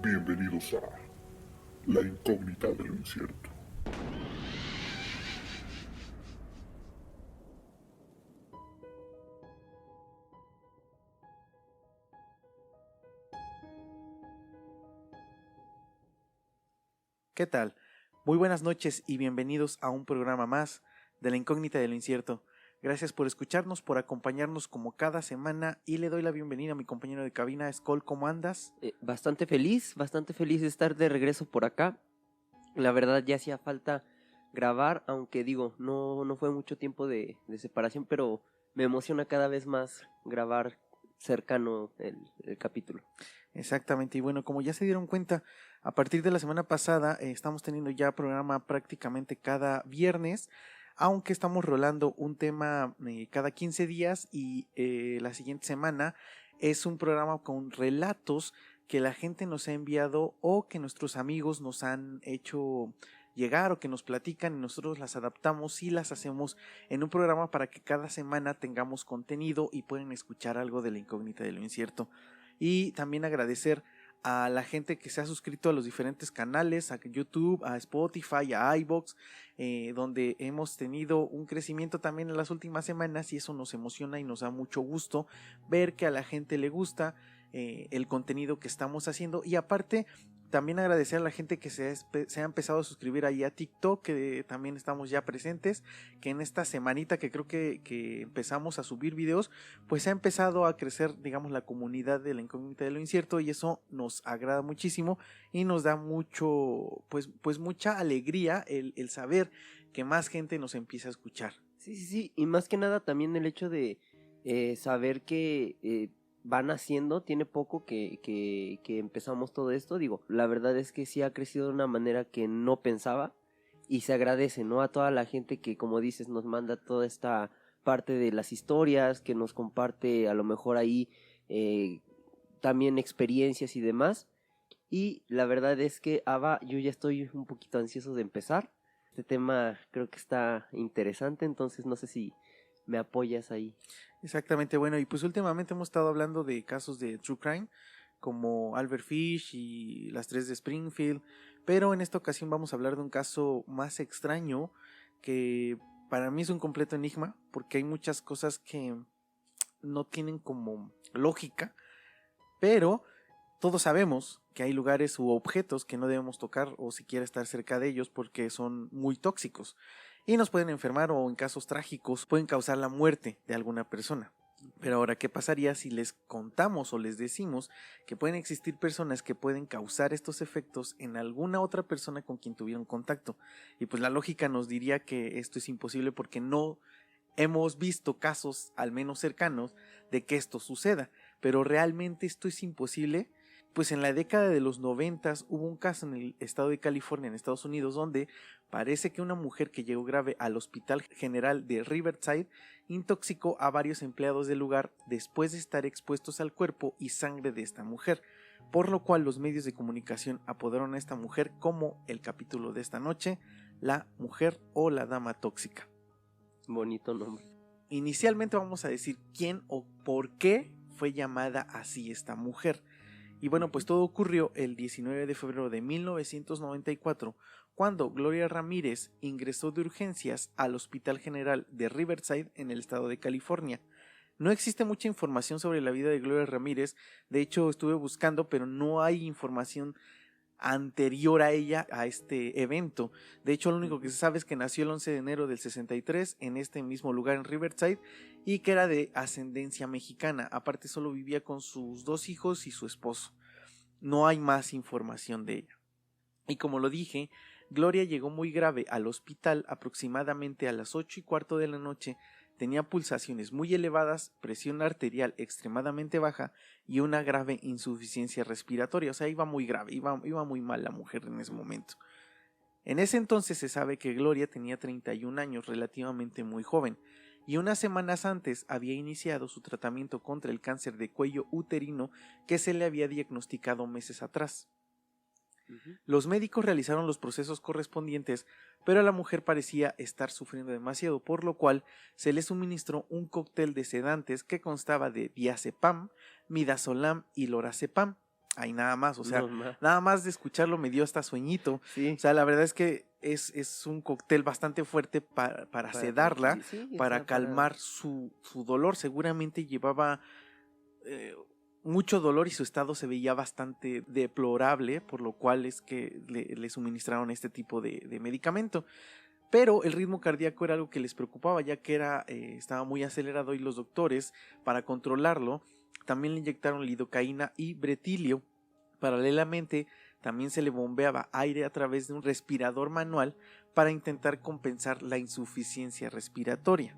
Bienvenidos a La Incógnita de lo Incierto. ¿Qué tal? Muy buenas noches y bienvenidos a un programa más de La Incógnita de lo Incierto. Gracias por escucharnos, por acompañarnos como cada semana y le doy la bienvenida a mi compañero de cabina, Skoll. ¿Cómo andas? Bastante feliz de estar de regreso por acá. La verdad ya hacía falta grabar, aunque digo, no fue mucho tiempo de separación, pero me emociona cada vez más grabar cercano el capítulo. Exactamente, y bueno, como ya se dieron cuenta, a partir de la semana pasada estamos teniendo ya programa prácticamente cada viernes, aunque estamos rolando un tema cada 15 días y la siguiente semana es un programa con relatos que la gente nos ha enviado o que nuestros amigos nos han hecho llegar o que nos platican y nosotros las adaptamos y las hacemos en un programa para que cada semana tengamos contenido y puedan escuchar algo de la incógnita de lo incierto. Y también agradecer a la gente que se ha suscrito a los diferentes canales, a YouTube, a Spotify, a iVoox, donde hemos tenido un crecimiento también en las últimas semanas y eso nos emociona y nos da mucho gusto ver que a la gente le gusta el contenido que estamos haciendo. Y aparte también agradecer a la gente que se ha empezado a suscribir ahí a TikTok, que también estamos ya presentes, que en esta semanita que creo que empezamos a subir videos, pues ha empezado a crecer, digamos, la comunidad de la incógnita de lo incierto y eso nos agrada muchísimo y nos da mucho, pues mucha alegría el saber que más gente nos empieza a escuchar. Sí, y más que nada también el hecho de saber que van haciendo, tiene poco que empezamos todo esto, digo, la verdad es que sí ha crecido de una manera que no pensaba y se agradece, ¿no? A toda la gente que, como dices, nos manda toda esta parte de las historias, que nos comparte a lo mejor ahí también experiencias y demás. Y la verdad es que, Ava, yo ya estoy un poquito ansioso de empezar. Este tema creo que está interesante, entonces no sé si me apoyas ahí. Exactamente, bueno, y pues últimamente hemos estado hablando de casos de true crime, como Albert Fish y las tres de Springfield, pero en esta ocasión vamos a hablar de un caso más extraño que para mí es un completo enigma, porque hay muchas cosas que no tienen como lógica, pero todos sabemos que hay lugares u objetos que no debemos tocar o siquiera estar cerca de ellos porque son muy tóxicos y nos pueden enfermar o en casos trágicos pueden causar la muerte de alguna persona. Pero ahora, ¿qué pasaría si les contamos o les decimos que pueden existir personas que pueden causar estos efectos en alguna otra persona con quien tuvieron contacto? Y pues la lógica nos diría que esto es imposible porque no hemos visto casos, al menos cercanos, de que esto suceda. Pero realmente esto es imposible. Pues en la década de los 90 hubo un caso en el estado de California, en Estados Unidos, donde parece que una mujer que llegó grave al Hospital General de Riverside intoxicó a varios empleados del lugar después de estar expuestos al cuerpo y sangre de esta mujer, por lo cual los medios de comunicación apodaron a esta mujer como el capítulo de esta noche, la mujer o la dama tóxica. Bonito nombre. Inicialmente vamos a decir quién o por qué fue llamada así esta mujer. Y bueno, pues todo ocurrió el 19 de febrero de 1994, cuando Gloria Ramírez ingresó de urgencias al Hospital General de Riverside en el estado de California. No existe mucha información sobre la vida de Gloria Ramírez, de hecho estuve buscando, pero no hay información anterior a ella, a este evento. De hecho, lo único que se sabe es que nació el 11 de enero del 63 en este mismo lugar en Riverside y que era de ascendencia mexicana. Aparte, solo vivía con sus dos hijos y su esposo. No hay más información de ella. Y como lo dije, Gloria llegó muy grave al hospital aproximadamente a las 8:15 de la noche. Tenía pulsaciones muy elevadas, presión arterial extremadamente baja y una grave insuficiencia respiratoria. O sea, iba muy grave, iba muy mal la mujer en ese momento. En ese entonces se sabe que Gloria tenía 31 años, relativamente muy joven, y unas semanas antes había iniciado su tratamiento contra el cáncer de cuello uterino que se le había diagnosticado meses atrás. Los médicos realizaron los procesos correspondientes, pero la mujer parecía estar sufriendo demasiado, por lo cual se le suministró un cóctel de sedantes que constaba de diazepam, midazolam y lorazepam. ahí nada más, o sea, Normal. nada más de escucharlo me dio hasta sueñito. Sí. O sea, la verdad es que es un cóctel bastante fuerte para sedarla, sí, o para sea, calmar su dolor. Seguramente llevaba eh, mucho dolor y su estado se veía bastante deplorable, por lo cual es que le suministraron este tipo de medicamento. Pero el ritmo cardíaco era algo que les preocupaba, ya que estaba muy acelerado y los doctores, para controlarlo, también le inyectaron lidocaína y bretilio. Paralelamente, también se le bombeaba aire a través de un respirador manual para intentar compensar la insuficiencia respiratoria.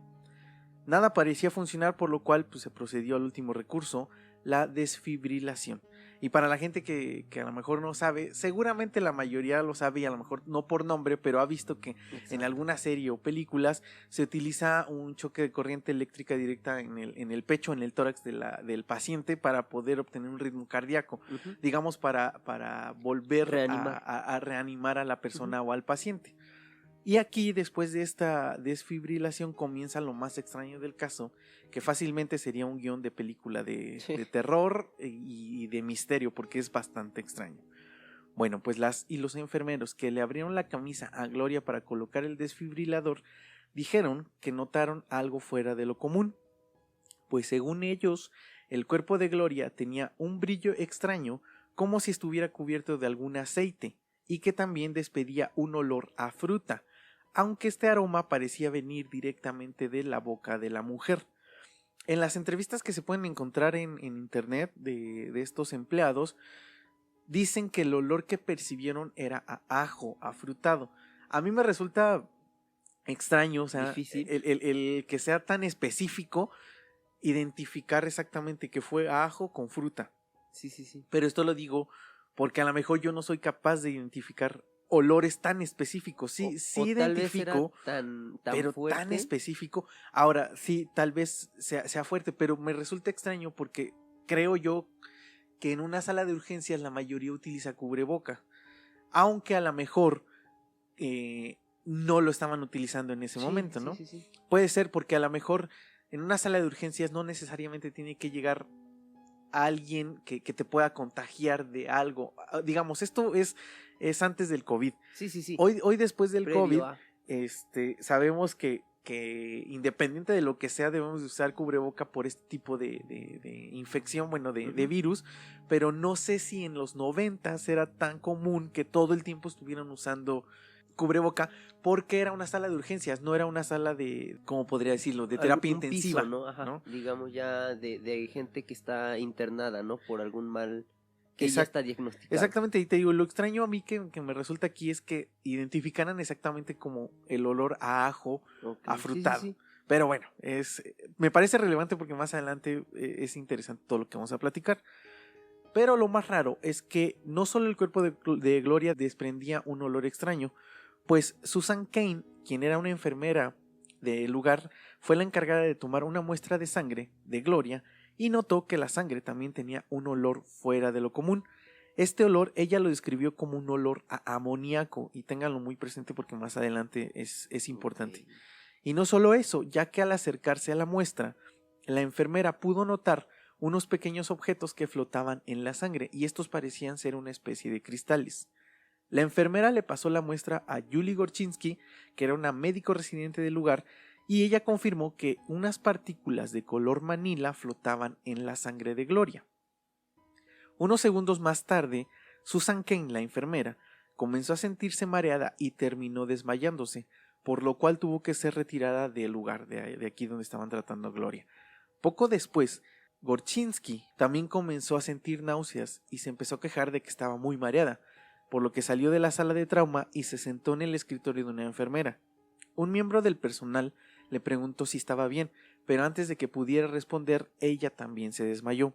Nada parecía funcionar, por lo cual pues, se procedió al último recurso, la desfibrilación. Y para la gente que a lo mejor no sabe, seguramente la mayoría lo sabe y a lo mejor no por nombre, pero ha visto que en alguna serie o películas se utiliza un choque de corriente eléctrica directa en el pecho, en el tórax del paciente para poder obtener un ritmo cardíaco, Ujú. digamos para volver Reanimar. a reanimar a la persona o al paciente. Y aquí, después de esta desfibrilación, comienza lo más extraño del caso, que fácilmente sería un guión de película de terror y de misterio, porque es bastante extraño. Bueno, pues los enfermeros que le abrieron la camisa a Gloria para colocar el desfibrilador dijeron que notaron algo fuera de lo común, pues según ellos, el cuerpo de Gloria tenía un brillo extraño, como si estuviera cubierto de algún aceite, y que también despedía un olor a fruta, aunque este aroma parecía venir directamente de la boca de la mujer. En las entrevistas que se pueden encontrar en internet de estos empleados, dicen que el olor que percibieron era a ajo afrutado. A mí me resulta extraño, o sea, difícil. el que sea tan específico, identificar exactamente que fue ajo con fruta. Sí. Pero esto lo digo porque a lo mejor yo no soy capaz de identificar olores tan específicos. Sí, sí o tal vez era identifico, tan pero fuerte. tan específico. Ahora, sí, tal vez sea fuerte, pero me resulta extraño porque creo yo que en una sala de urgencias la mayoría utiliza cubreboca. Aunque a lo mejor no lo estaban utilizando en ese momento, ¿no? Sí. Puede ser porque a lo mejor en una sala de urgencias no necesariamente tiene que llegar alguien que te pueda contagiar de algo. Digamos, esto es antes del COVID. Sí. Hoy después del Previo COVID, a. sabemos que independiente de lo que sea, debemos de usar cubreboca por este tipo de infección, bueno, de virus, pero no sé si en los 90s era tan común que todo el tiempo estuvieran usando cubreboca, porque era una sala de urgencias, no era una sala de, ¿cómo podría decirlo?, de terapia Un intensiva, piso, ¿no? Ajá. ¿no? Digamos ya de gente que está internada, ¿no? Por algún mal que ya está diagnosticado. Exactamente, y te digo, lo extraño a mí que me resulta aquí es que identificaran exactamente como el olor a ajo afrutado. Sí. Pero bueno, me parece relevante porque más adelante es interesante todo lo que vamos a platicar. Pero lo más raro es que no solo el cuerpo de Gloria desprendía un olor extraño, pues Susan Kane, quien era una enfermera del lugar, fue la encargada de tomar una muestra de sangre de Gloria y notó que la sangre también tenía un olor fuera de lo común. Este olor ella lo describió como un olor a amoníaco, y ténganlo muy presente porque más adelante es importante. Okay. Y no solo eso, ya que al acercarse a la muestra, la enfermera pudo notar unos pequeños objetos que flotaban en la sangre, y estos parecían ser una especie de cristales. La enfermera le pasó la muestra a Julie Gorchinsky, que era una médico residente del lugar, y ella confirmó que unas partículas de color manila flotaban en la sangre de Gloria. Unos segundos más tarde, Susan Kane, la enfermera, comenzó a sentirse mareada y terminó desmayándose, por lo cual tuvo que ser retirada del lugar de aquí donde estaban tratando a Gloria. Poco después, Gorchinsky también comenzó a sentir náuseas y se empezó a quejar de que estaba muy mareada, por lo que salió de la sala de trauma y se sentó en el escritorio de una enfermera. Un miembro del personal le preguntó si estaba bien, pero antes de que pudiera responder, ella también se desmayó.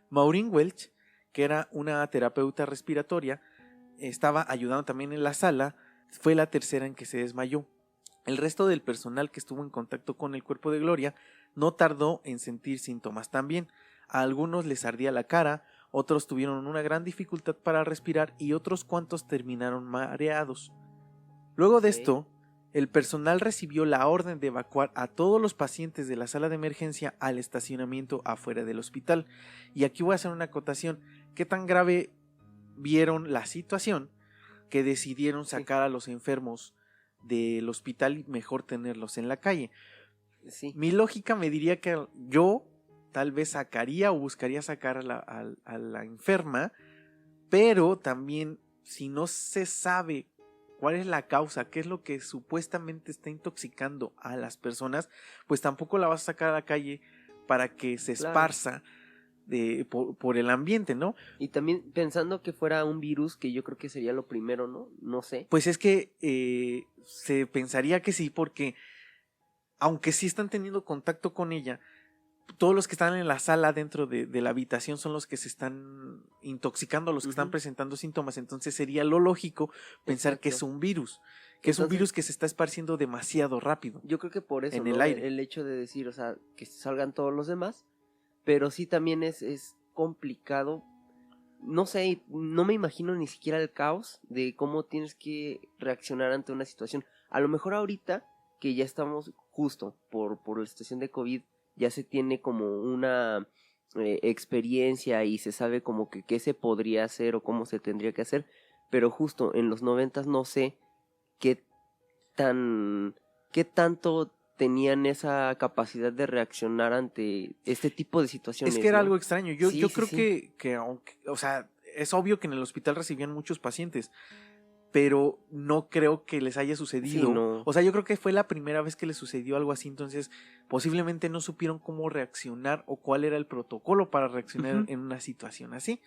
Maureen Welch, que era una terapeuta respiratoria, estaba ayudando también en la sala, fue la tercera en que se desmayó. El resto del personal que estuvo en contacto con el cuerpo de Gloria no tardó en sentir síntomas también. A algunos les ardía la cara, otros tuvieron una gran dificultad para respirar y otros cuantos terminaron mareados. Luego de esto, el personal recibió la orden de evacuar a todos los pacientes de la sala de emergencia al estacionamiento afuera del hospital. Y aquí voy a hacer una acotación. qué tan grave vieron la situación que decidieron sacar a los enfermos del hospital y mejor tenerlos en la calle. Sí. Mi lógica me diría que yo tal vez sacaría o buscaría sacar a la enferma, pero también si no se sabe cuál es la causa, qué es lo que supuestamente está intoxicando a las personas, pues tampoco la vas a sacar a la calle para que se esparza por el ambiente, ¿no? Y también pensando que fuera un virus, que yo creo que sería lo primero, ¿no? No sé. Pues es que se pensaría que sí, porque aunque sí están teniendo contacto con ella, todos los que están en la sala dentro de la habitación son los que se están intoxicando, los que están presentando síntomas. Entonces sería lo lógico pensar que es un virus, es un virus que se está esparciendo demasiado rápido. Yo creo que por eso, en ¿no? el aire. El hecho de decir, o sea, que salgan todos los demás, pero sí también es complicado. No sé, no me imagino ni siquiera el caos de cómo tienes que reaccionar ante una situación. A lo mejor ahorita que ya estamos justo por la situación de COVID, ya se tiene como una experiencia y se sabe como que qué se podría hacer o cómo se tendría que hacer, pero justo en los 90 no sé qué tanto tenían esa capacidad de reaccionar ante este tipo de situaciones. Es que era ¿no? algo extraño. Yo creo sí. que aunque, o sea, es obvio que en el hospital recibían muchos pacientes, pero no creo que les haya sucedido. Sí, no. O sea, yo creo que fue la primera vez que les sucedió algo así, entonces posiblemente no supieron cómo reaccionar o cuál era el protocolo para reaccionar en una situación así.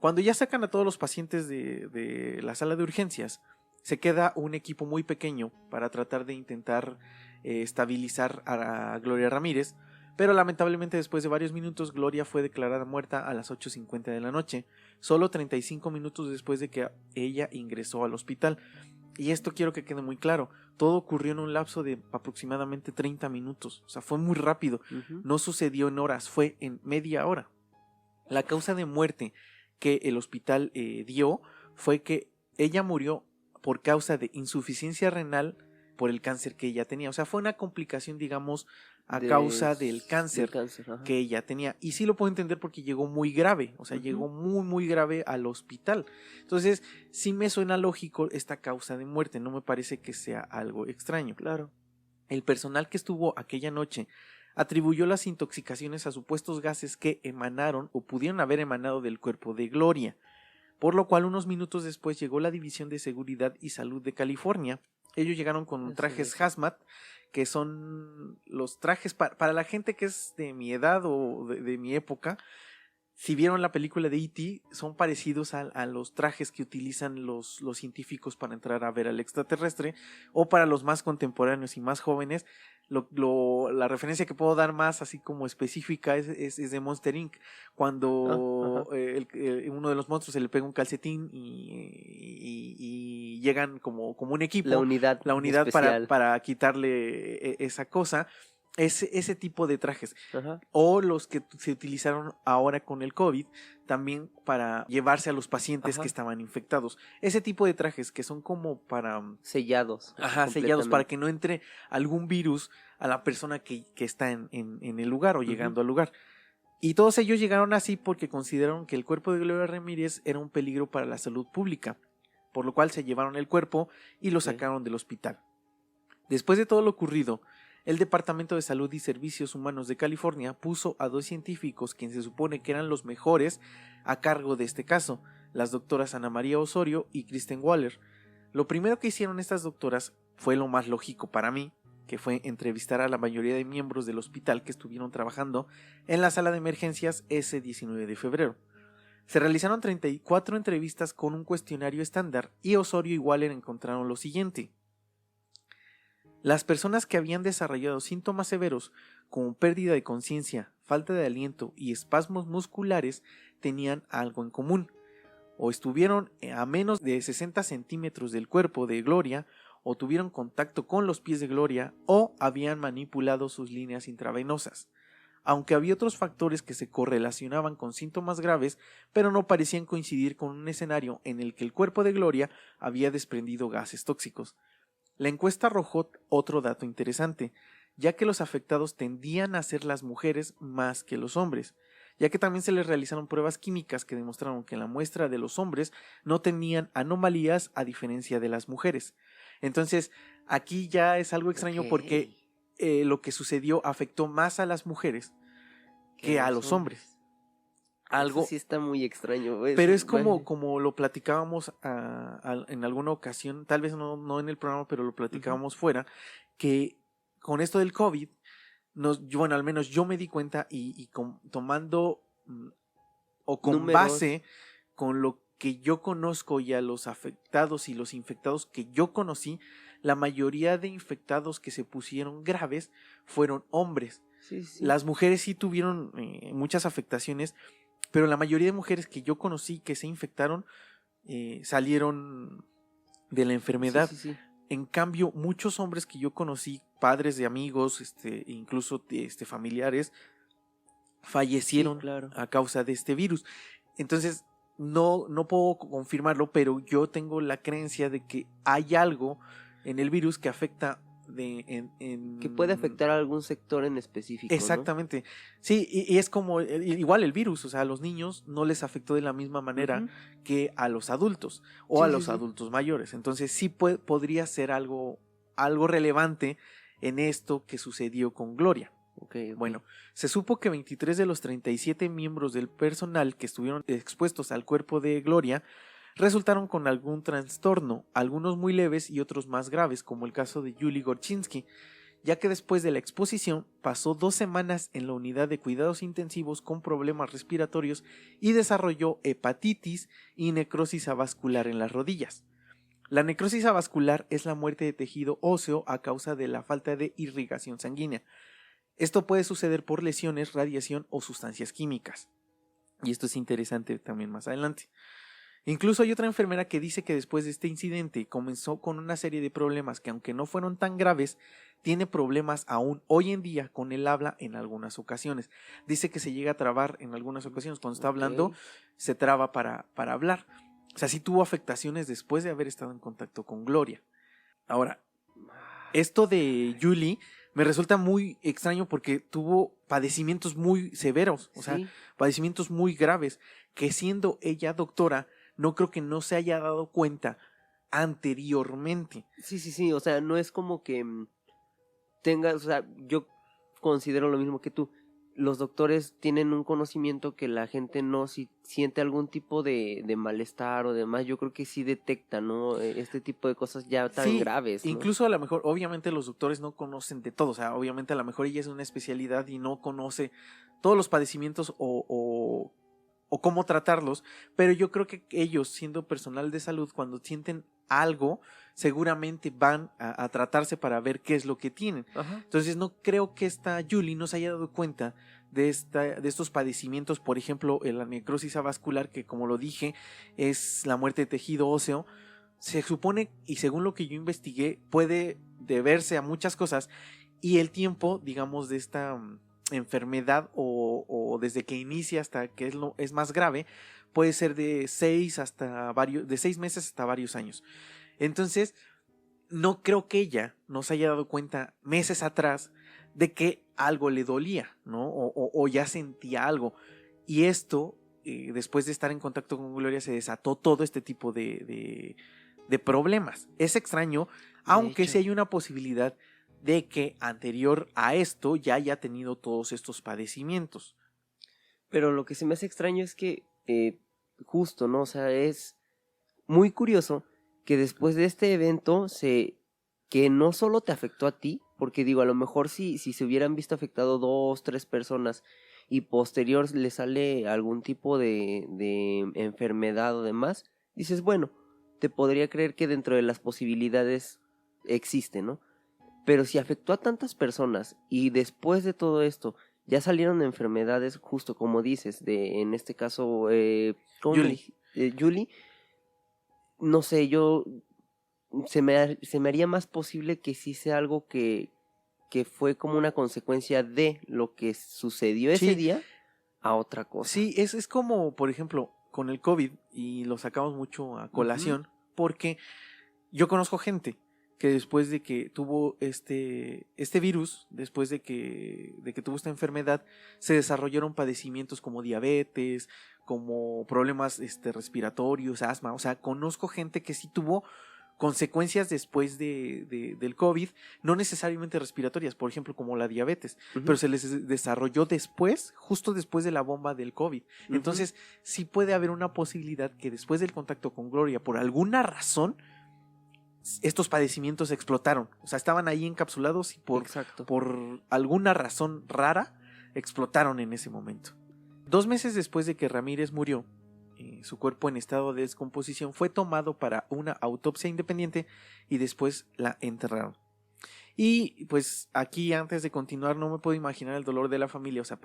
Cuando ya sacan a todos los pacientes de la sala de urgencias, se queda un equipo muy pequeño para tratar de intentar estabilizar a Gloria Ramírez, pero lamentablemente después de varios minutos Gloria fue declarada muerta a las 8:50 de la noche, solo 35 minutos después de que ella ingresó al hospital. Y esto quiero que quede muy claro, todo ocurrió en un lapso de aproximadamente 30 minutos, o sea, fue muy rápido, no sucedió en horas, fue en media hora. La causa de muerte que el hospital dio fue que ella murió por causa de insuficiencia renal por el cáncer que ella tenía. O sea, fue una complicación, digamos, a causa del cáncer que ella tenía. Y sí lo puedo entender porque llegó muy grave, o sea, llegó muy, muy grave al hospital. Entonces, sí me suena lógico esta causa de muerte, no me parece que sea algo extraño. Claro. El personal que estuvo aquella noche atribuyó las intoxicaciones a supuestos gases que emanaron o pudieron haber emanado del cuerpo de Gloria, por lo cual unos minutos después llegó la División de Seguridad y Salud de California. Ellos llegaron con trajes hazmat, que son los trajes para la gente que es de mi edad o de mi época. Si vieron la película de E.T., son parecidos a los trajes que utilizan los científicos para entrar a ver al extraterrestre, o para los más contemporáneos y más jóvenes. La referencia que puedo dar más así como específica es de Monster Inc. Cuando uno de los monstruos se le pega un calcetín y llegan como un equipo, la unidad para quitarle esa cosa. Ese tipo de trajes. O los que se utilizaron ahora con el COVID también para llevarse a los pacientes que estaban infectados. Ese tipo de trajes que son como para sellados. Sellados para que no entre algún virus a la persona que está en el lugar o llegando al lugar. Y todos ellos llegaron así porque consideraron que el cuerpo de Gloria Ramírez era un peligro para la salud pública, por lo cual se llevaron el cuerpo y lo sacaron del hospital. Después de todo lo ocurrido, el Departamento de Salud y Servicios Humanos de California puso a 2 científicos, quienes se supone que eran los mejores, a cargo de este caso, las doctoras Ana María Osorio y Kristen Waller. Lo primero que hicieron estas doctoras fue lo más lógico para mí, que fue entrevistar a la mayoría de miembros del hospital que estuvieron trabajando en la sala de emergencias ese 19 de febrero. Se realizaron 34 entrevistas con un cuestionario estándar y Osorio y Waller encontraron lo siguiente. Las personas que habían desarrollado síntomas severos como pérdida de conciencia, falta de aliento y espasmos musculares tenían algo en común. O estuvieron a menos de 60 centímetros del cuerpo de Gloria, o tuvieron contacto con los pies de Gloria, o habían manipulado sus líneas intravenosas. Aunque había otros factores que se correlacionaban con síntomas graves, pero no parecían coincidir con un escenario en el que el cuerpo de Gloria había desprendido gases tóxicos. La encuesta arrojó otro dato interesante, ya que los afectados tendían a ser las mujeres más que los hombres, ya que también se les realizaron pruebas químicas que demostraron que en la muestra de los hombres no tenían anomalías a diferencia de las mujeres. Entonces, aquí ya es algo extraño porque lo que sucedió afectó más a las mujeres que a los hombres. Algo Eso sí está muy extraño. Pero es como lo platicábamos en alguna ocasión, tal vez no en el programa, pero lo platicábamos fuera, que con esto del COVID, bueno, al menos yo me di cuenta tomando o con Números. base con lo que yo conozco y a los afectados y los infectados que yo conocí, la mayoría de infectados que se pusieron graves fueron hombres. Sí. Las mujeres sí tuvieron muchas afectaciones, pero la mayoría de mujeres que yo conocí que se infectaron salieron de la enfermedad. Sí. En cambio, muchos hombres que yo conocí, padres de amigos, incluso familiares, fallecieron a causa de este virus. Entonces, no puedo confirmarlo, pero yo tengo la creencia de que hay algo en el virus que afecta que puede afectar a algún sector en específico. Exactamente. ¿No? Sí, y es como igual el virus, o sea, a los niños no les afectó de la misma manera que a los adultos o a los adultos mayores. Entonces sí podría ser algo relevante en esto que sucedió con Gloria. Okay. Bueno, se supo que 23 de los 37 miembros del personal que estuvieron expuestos al cuerpo de Gloria resultaron con algún trastorno, algunos muy leves y otros más graves, como el caso de Yuli Gorchinsky, ya que después de la exposición pasó 2 semanas en la unidad de cuidados intensivos con problemas respiratorios y desarrolló hepatitis y necrosis avascular en las rodillas. La necrosis avascular es la muerte de tejido óseo a causa de la falta de irrigación sanguínea. Esto puede suceder por lesiones, radiación o sustancias químicas. Y esto es interesante también más adelante. Incluso hay otra enfermera que dice que después de este incidente comenzó con una serie de problemas que, aunque no fueron tan graves, tiene problemas aún hoy en día con el habla en algunas ocasiones. Dice que se llega a trabar en algunas ocasiones. Cuando está hablando, se traba para hablar. O sea, sí tuvo afectaciones después de haber estado en contacto con Gloria. Ahora, esto de Yuli me resulta muy extraño porque tuvo padecimientos muy severos, o sea, padecimientos muy graves, que siendo ella doctora, no creo que no se haya dado cuenta anteriormente. Sí, o sea, no es como que tengas, o sea, yo considero lo mismo que tú. Los doctores tienen un conocimiento que la gente no, si siente algún tipo de malestar o demás, yo creo que sí detecta, ¿no? Este tipo de cosas ya tan graves, ¿no? Incluso a lo mejor, obviamente los doctores no conocen de todo, o sea, obviamente a lo mejor ella es una especialidad y no conoce todos los padecimientos o cómo tratarlos, pero yo creo que ellos, siendo personal de salud, cuando sienten algo, seguramente van a tratarse para ver qué es lo que tienen. Ajá. Entonces no creo que esta Yuli no se haya dado cuenta de estos padecimientos, por ejemplo, la necrosis avascular, que como lo dije, es la muerte de tejido óseo. Se supone, y según lo que yo investigué, puede deberse a muchas cosas, y el tiempo, digamos, de esta enfermedad o desde que inicia hasta que es más grave, puede ser de 6 meses hasta varios años. Entonces, no creo que ella no se haya dado cuenta meses atrás de que algo le dolía, ¿no? O ya sentía algo. Y esto, después de estar en contacto con Gloria, se desató todo este tipo de problemas. Es extraño, aunque sí hay una posibilidad de que anterior a esto ya haya tenido todos estos padecimientos. Pero lo que se me hace extraño es que justo, ¿no? O sea, es muy curioso que después de este evento que no solo te afectó a ti, porque digo, a lo mejor si se hubieran visto afectado 2, 3 personas y posterior le sale algún tipo de enfermedad o demás, dices, bueno, te podría creer que dentro de las posibilidades existe, ¿no? Pero si afectó a tantas personas y después de todo esto ya salieron enfermedades, justo como dices, en este caso, Yuli, no sé, se me haría más posible que sí sea algo que fue como una consecuencia de lo que sucedió ese día a otra cosa. Sí, es como, por ejemplo, con el COVID, y lo sacamos mucho a colación, porque yo conozco gente que después de que tuvo este virus, después de que tuvo esta enfermedad, se desarrollaron padecimientos como diabetes, como problemas respiratorios, asma. O sea, conozco gente que sí tuvo consecuencias después del COVID, no necesariamente respiratorias, por ejemplo, como la diabetes, pero se les desarrolló después, justo después de la bomba del COVID. Entonces, sí puede haber una posibilidad que después del contacto con Gloria, por alguna razón, estos padecimientos explotaron. O sea, estaban ahí encapsulados y por alguna razón rara, explotaron en ese momento. 2 meses después de que Ramírez murió, su cuerpo en estado de descomposición fue tomado para una autopsia independiente y después la enterraron. Y pues aquí, antes de continuar, no me puedo imaginar el dolor de la familia. O sea,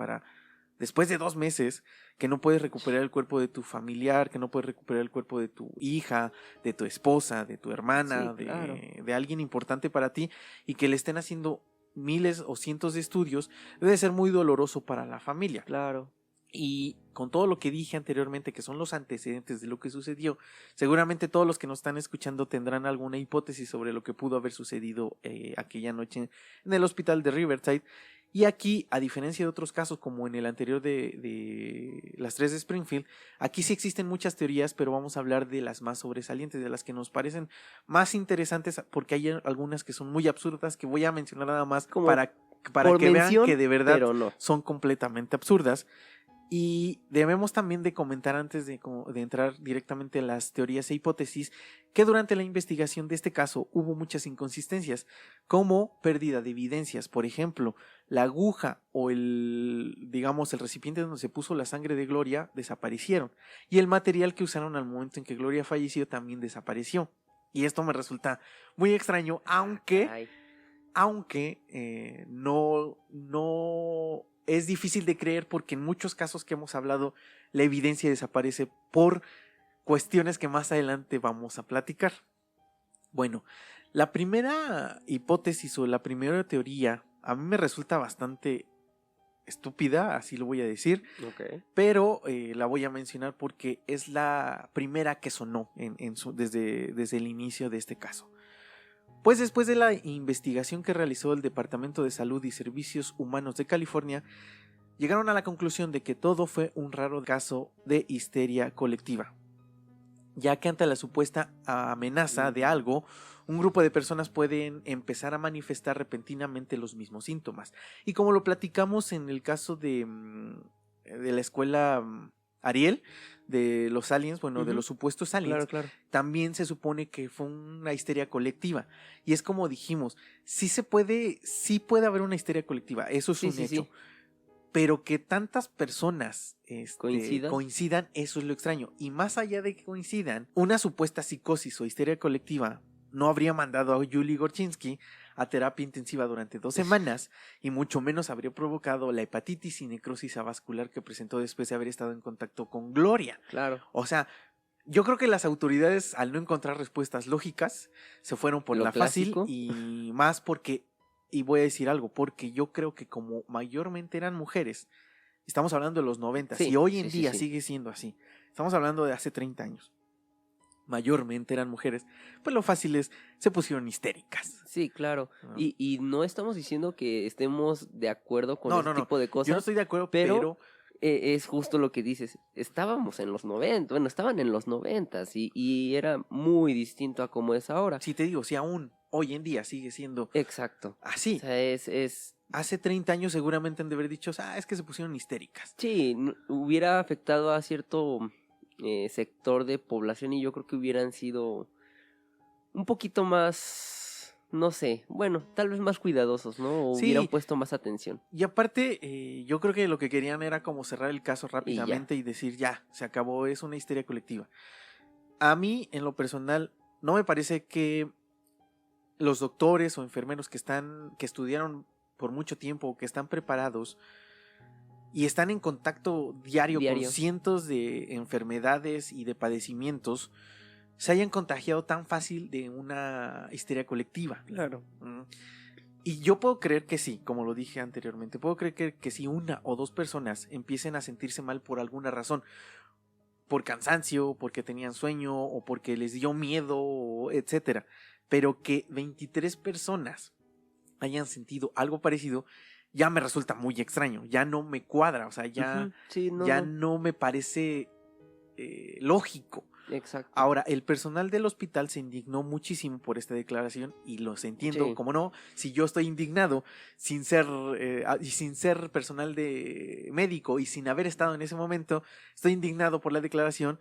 después de 2 meses que no puedes recuperar el cuerpo de tu familiar, que no puedes recuperar el cuerpo de tu hija, de tu esposa, de tu hermana, de alguien importante para ti, y que le estén haciendo miles o cientos de estudios, debe ser muy doloroso para la familia. Claro. Y con todo lo que dije anteriormente, que son los antecedentes de lo que sucedió, seguramente todos los que nos están escuchando tendrán alguna hipótesis sobre lo que pudo haber sucedido aquella noche en el hospital de Riverside. Y aquí, a diferencia de otros casos como en el anterior de las 3 de Springfield, aquí sí existen muchas teorías, pero vamos a hablar de las más sobresalientes, de las que nos parecen más interesantes, porque hay algunas que son muy absurdas que voy a mencionar nada más como para que vean que de verdad son completamente absurdas. Y debemos también de comentar, antes de entrar directamente a las teorías e hipótesis, que durante la investigación de este caso hubo muchas inconsistencias, como pérdida de evidencias. Por ejemplo, la aguja o el recipiente donde se puso la sangre de Gloria desaparecieron, y el material que usaron al momento en que Gloria falleció también desapareció. Y esto me resulta muy extraño, aunque no es difícil de creer, porque en muchos casos que hemos hablado, la evidencia desaparece por cuestiones que más adelante vamos a platicar. Bueno, la primera hipótesis o la primera teoría a mí me resulta bastante estúpida, así lo voy a decir, pero la voy a mencionar porque es la primera que sonó desde el inicio de este caso. Pues después de la investigación que realizó el Departamento de Salud y Servicios Humanos de California, llegaron a la conclusión de que todo fue un raro caso de histeria colectiva, ya que ante la supuesta amenaza de algo, un grupo de personas pueden empezar a manifestar repentinamente los mismos síntomas. Y como lo platicamos en el caso de la escuela Ariel, de los aliens, de los supuestos aliens, también se supone que fue una histeria colectiva. Y es como dijimos, sí puede haber una histeria colectiva, eso es un hecho. Sí. Pero que tantas personas coincidan, eso es lo extraño. Y más allá de que coincidan, una supuesta psicosis o histeria colectiva no habría mandado a Yuli Gorchinsky a terapia intensiva durante 2 semanas, y mucho menos habría provocado la hepatitis y necrosis avascular que presentó después de haber estado en contacto con Gloria. Claro. O sea, yo creo que las autoridades, al no encontrar respuestas lógicas, se fueron por la fácil, y más porque, y voy a decir algo, porque yo creo que como mayormente eran mujeres, estamos hablando de los 90, y hoy en día sigue siendo así, estamos hablando de hace 30 años. Mayormente eran mujeres, pues lo fácil es, se pusieron histéricas. Sí, claro. ¿No? Y no estamos diciendo que estemos de acuerdo con ese tipo de cosas. Yo no estoy de acuerdo, pero es justo lo que dices. Estábamos en los 90, estaban en los 90 y era muy distinto a como es ahora. Sí, te digo, si aún hoy en día sigue siendo exacto así. O sea, es hace 30 años seguramente han de haber dicho, es que se pusieron histéricas. Sí, hubiera afectado a cierto sector de población, y yo creo que hubieran sido un poquito más, no sé, tal vez más cuidadosos, ¿no? O hubieran puesto más atención. Y aparte, yo creo que lo que querían era como cerrar el caso rápidamente y decir, ya, se acabó, es una histeria colectiva. A mí, en lo personal, no me parece que los doctores o enfermeros que estudiaron por mucho tiempo, o que están preparados y están en contacto diario con cientos de enfermedades y de padecimientos, se hayan contagiado tan fácil de una histeria colectiva. Claro. Y yo puedo creer que sí, como lo dije anteriormente, puedo creer que si 1 o 2 personas empiecen a sentirse mal por alguna razón, por cansancio, porque tenían sueño, o porque les dio miedo, etcétera, pero que 23 personas hayan sentido algo parecido, ya me resulta muy extraño, ya no me cuadra, o sea, ya, Sí, ya no me parece lógico. Exacto. Ahora, el personal del hospital se indignó muchísimo por esta declaración y los entiendo, Sí. como no, si yo estoy indignado sin ser personal de médico y sin haber estado en ese momento, estoy indignado por la declaración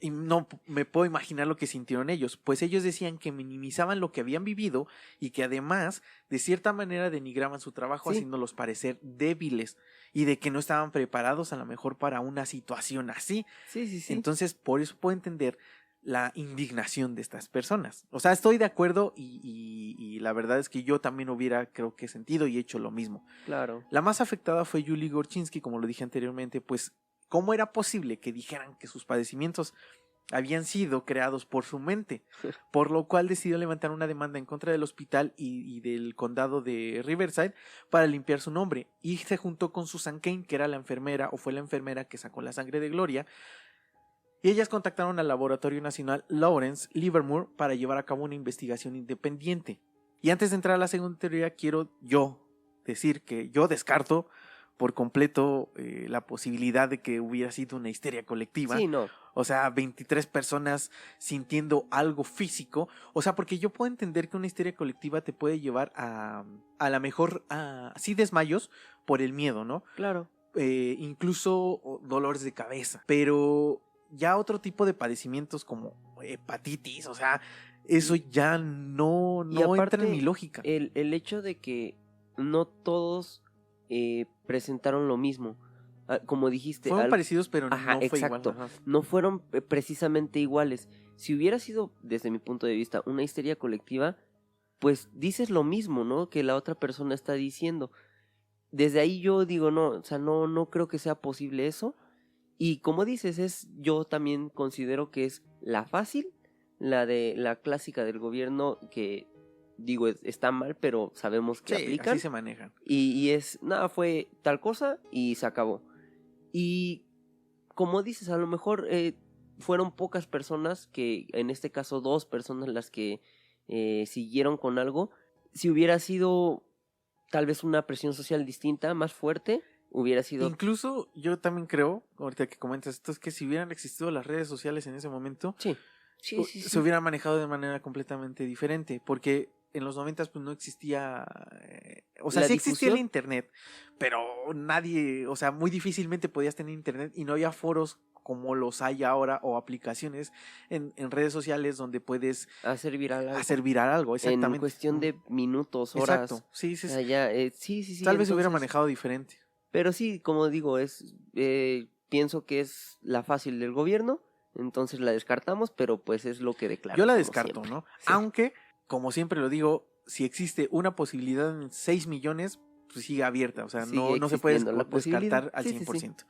y no me puedo imaginar lo que sintieron ellos, pues ellos decían que minimizaban lo que habían vivido y que además de cierta manera denigraban su trabajo, Sí. haciéndolos parecer débiles y de que no estaban preparados a lo mejor para una situación así. Sí. Entonces, por eso puedo entender la indignación de estas personas. O sea, estoy de acuerdo y la verdad es que yo también hubiera, creo que, sentido y hecho lo mismo. Claro. La más afectada fue Yuli Gorchinsky, como lo dije anteriormente, pues, ¿cómo era posible que dijeran que sus padecimientos habían sido creados por su mente? Por lo cual decidió levantar una demanda en contra del hospital y del condado de Riverside para limpiar su nombre. Y se juntó con Susan Cain, que era la enfermera, o fue la enfermera que sacó la sangre de Gloria. Y ellas contactaron al Laboratorio Nacional Lawrence Livermore para llevar a cabo una investigación independiente. Y antes de entrar a la segunda teoría, quiero yo decir que yo descarto por completo la posibilidad de que hubiera sido una histeria colectiva. Sí, no. O sea, 23 personas sintiendo algo físico. O sea, porque yo puedo entender que una histeria colectiva te puede llevar a lo mejor sí desmayos por el miedo, ¿no? Claro. Incluso dolores de cabeza. Pero ya otro tipo de padecimientos como hepatitis, o sea, eso ya no aparte, entra en mi lógica. El hecho de que no todos presentaron lo mismo. Como dijiste, Fueron parecidos, pero Ajá, no fue exacto. igual. Ajá. No fueron precisamente iguales. Si hubiera sido, desde mi punto de vista, una histeria colectiva, pues dices lo mismo, ¿no? Que la otra persona está diciendo. Desde ahí yo digo, no, o sea, no creo que sea posible eso. Y como dices, yo también considero que es la fácil, la clásica del gobierno que, digo, está mal, pero sabemos que Sí, aplican. así se manejan. Y es, nada, fue tal cosa y se acabó. Y como dices, a lo mejor fueron pocas personas, que en este caso 2 personas las que siguieron con algo. Si hubiera sido tal vez una presión social distinta, más fuerte, hubiera sido... Incluso yo también creo, ahorita que comentas esto, es que si hubieran existido las redes sociales en ese momento, Sí. se hubiera manejado de manera completamente diferente, porque en los 90s pues no existía, o sea, ¿La sí existía el difusión? internet, pero nadie, o sea, muy difícilmente podías tener internet y no había foros como los hay ahora o aplicaciones en redes sociales donde puedes Hacer viral algo, exactamente. En cuestión de minutos, horas. Exacto, sí. Sí. Sí. Tal vez se hubiera entonces, manejado diferente. Pero sí, como digo, pienso que es la fácil del gobierno, entonces la descartamos, pero pues es lo que declara. Yo la descarto, siempre. ¿no? Sí. Aunque, como siempre lo digo, si existe una posibilidad en 6 millones, pues sigue abierta, o sea, no se puede existiendo la posibilidad. descartar al Sí. 100%.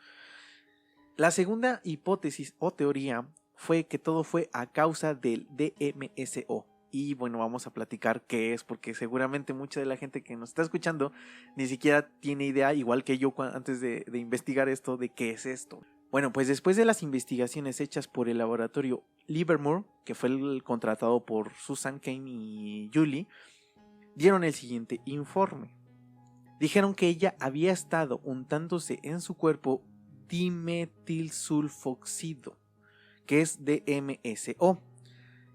La segunda hipótesis o teoría fue que todo fue a causa del DMSO. Y bueno, vamos a platicar qué es, porque seguramente mucha de la gente que nos está escuchando ni siquiera tiene idea, igual que yo antes de investigar esto, de qué es esto. Bueno, pues después de las investigaciones hechas por el laboratorio Livermore, que fue el contratado por Susan Cain y Julie, dieron el siguiente informe. Dijeron que ella había estado untándose en su cuerpo dimetilsulfoxido, que es DMSO.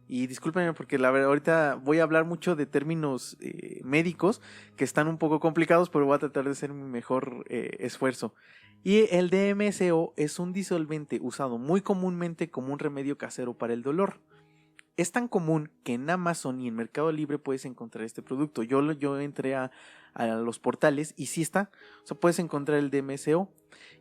Y discúlpenme porque la verdad ahorita voy a hablar mucho de términos médicos que están un poco complicados, pero voy a tratar de hacer mi mejor esfuerzo. Y el DMSO es un disolvente usado muy comúnmente como un remedio casero para el dolor. Es tan común que en Amazon y en Mercado Libre puedes encontrar este producto. Yo entré a los portales y sí está. O sea, puedes encontrar el DMSO.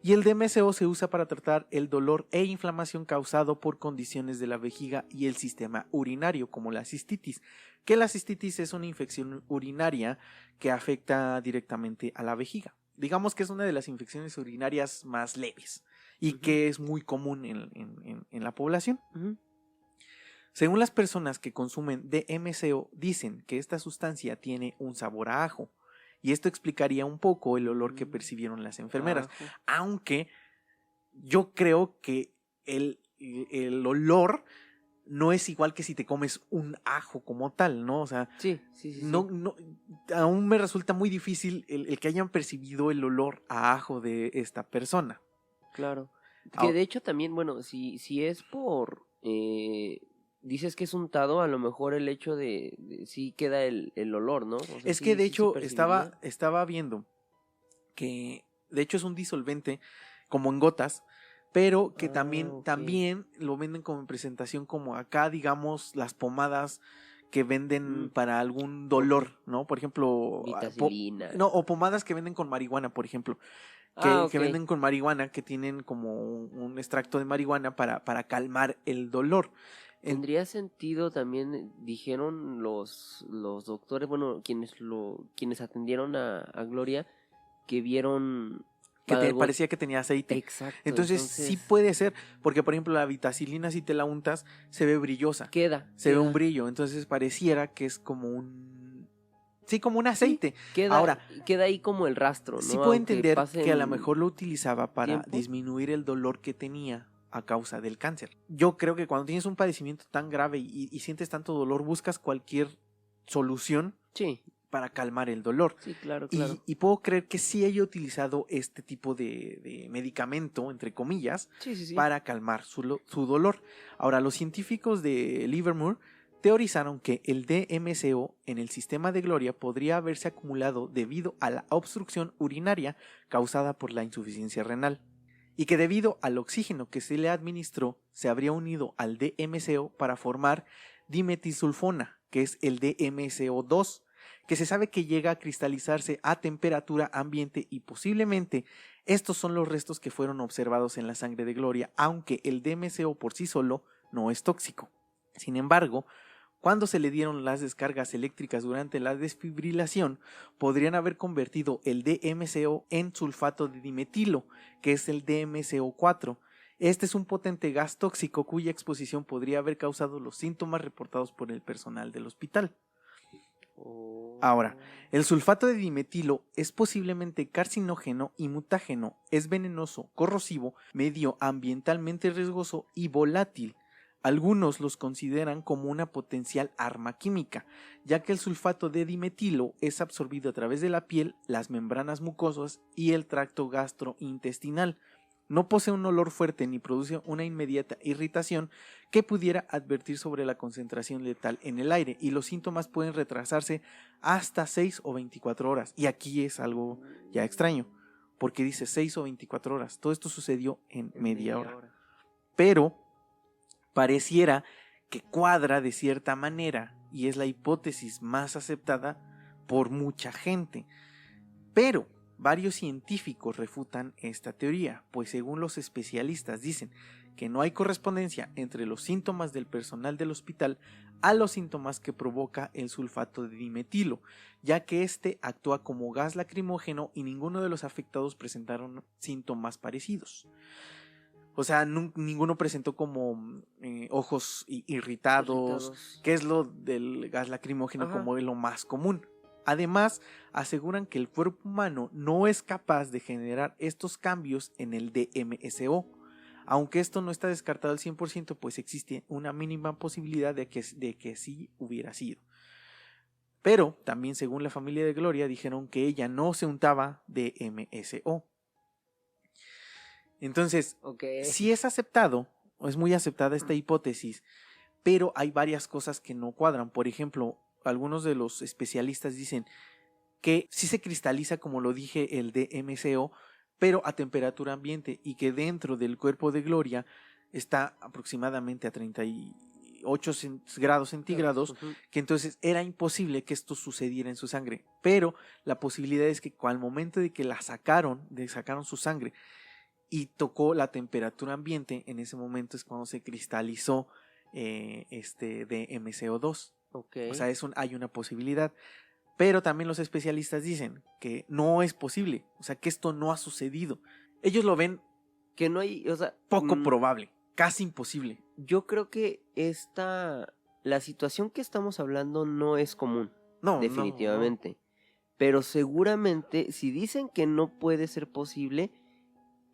Y el DMSO se usa para tratar el dolor e inflamación causado por condiciones de la vejiga y el sistema urinario, como la cistitis. Que la cistitis es una infección urinaria que afecta directamente a la vejiga. Digamos que es una de las infecciones urinarias más leves y que es muy común en la población. Según las personas que consumen DMSO, dicen que esta sustancia tiene un sabor a ajo. Y esto explicaría un poco el olor que percibieron las enfermeras. Aunque yo creo que el olor no es igual que si te comes un ajo como tal, ¿no? O sea, Sí. no, aún me resulta muy difícil el que hayan percibido el olor a ajo de esta persona. Claro. Que Ahora- de hecho también, bueno, si es por... dices que es untado, a lo mejor el hecho de sí queda el olor, ¿no? O sea, Es sí, que de sí se hecho percibiría. estaba viendo que de hecho es un disolvente como en gotas, pero que Ok. también lo venden como en presentación como acá, digamos, las pomadas que venden para algún dolor, ¿no? Por ejemplo, Vitacilina. no, o pomadas que venden con marihuana, por ejemplo, que Ok. venden con marihuana, que tienen como un extracto de marihuana para calmar el dolor. Tendría sentido también, dijeron los doctores, bueno, quienes atendieron a Gloria, que vieron Que algo. parecía que tenía aceite. Exacto, Entonces sí puede ser, porque por ejemplo la vitacilina si te la untas se ve brillosa, se ve un brillo, entonces pareciera que es como como un aceite. Ahora, queda ahí como el rastro, ¿no? sí puedo Aunque entender pasen que a lo mejor lo utilizaba para tiempo. disminuir el dolor que tenía a causa del cáncer. Yo creo que cuando tienes un padecimiento tan grave y sientes tanto dolor, buscas cualquier solución Sí, para calmar el dolor. sí, claro. Y puedo creer que sí haya utilizado este tipo de medicamento, entre comillas, Sí. para calmar su dolor. Ahora, los científicos de Livermore teorizaron que el DMCO en el sistema de Gloria podría haberse acumulado debido a la obstrucción urinaria causada por la insuficiencia renal, y que debido al oxígeno que se le administró se habría unido al DMCO para formar dimetilsulfona, que es el DMCO2, que se sabe que llega a cristalizarse a temperatura ambiente y posiblemente estos son los restos que fueron observados en la sangre de Gloria, aunque el DMCO por sí solo no es tóxico. Sin embargo, cuando se le dieron las descargas eléctricas durante la desfibrilación, podrían haber convertido el DMCO en sulfato de dimetilo, que es el DMCO4. Este es un potente gas tóxico cuya exposición podría haber causado los síntomas reportados por el personal del hospital. Ahora, el sulfato de dimetilo es posiblemente carcinógeno y mutágeno, es venenoso, corrosivo, medioambientalmente riesgoso y volátil. Algunos los consideran como una potencial arma química, ya que el sulfato de dimetilo es absorbido a través de la piel, las membranas mucosas y el tracto gastrointestinal. No posee un olor fuerte ni produce una inmediata irritación que pudiera advertir sobre la concentración letal en el aire, y los síntomas pueden retrasarse hasta 6 o 24 horas. Y aquí es algo ya extraño, porque dice 6 o 24 horas. Todo esto sucedió en media hora. Pero pareciera que cuadra de cierta manera y es la hipótesis más aceptada por mucha gente. Pero varios científicos refutan esta teoría, pues según los especialistas dicen que no hay correspondencia entre los síntomas del personal del hospital a los síntomas que provoca el sulfato de dimetilo, ya que este actúa como gas lacrimógeno y ninguno de los afectados presentaron síntomas parecidos. O sea, ninguno presentó como ojos irritados, que es lo del gas lacrimógeno. Ajá. Como es lo más común. Además, aseguran que el cuerpo humano no es capaz de generar estos cambios en el DMSO. Aunque esto no está descartado al 100%, pues existe una mínima posibilidad de que sí hubiera sido. Pero también, según la familia de Gloria, dijeron que ella no se untaba DMSO. Entonces, sí es aceptado, o es muy aceptada esta hipótesis, pero hay varias cosas que no cuadran. Por ejemplo, algunos de los especialistas dicen que sí se cristaliza, como lo dije, el DMCO, pero a temperatura ambiente, y que dentro del cuerpo de Gloria está aproximadamente a 38 grados centígrados, que entonces era imposible que esto sucediera en su sangre. Pero la posibilidad es que al momento de que sacaron su sangre, y tocó la temperatura ambiente, en ese momento es cuando se cristalizó DMCO2. O sea, hay una posibilidad. Pero también los especialistas dicen que no es posible, o sea, que esto no ha sucedido. Ellos lo ven que no hay, o sea, poco probable, casi imposible. Yo creo que la situación que estamos hablando no es común, definitivamente. No. Pero seguramente, si dicen que no puede ser posible,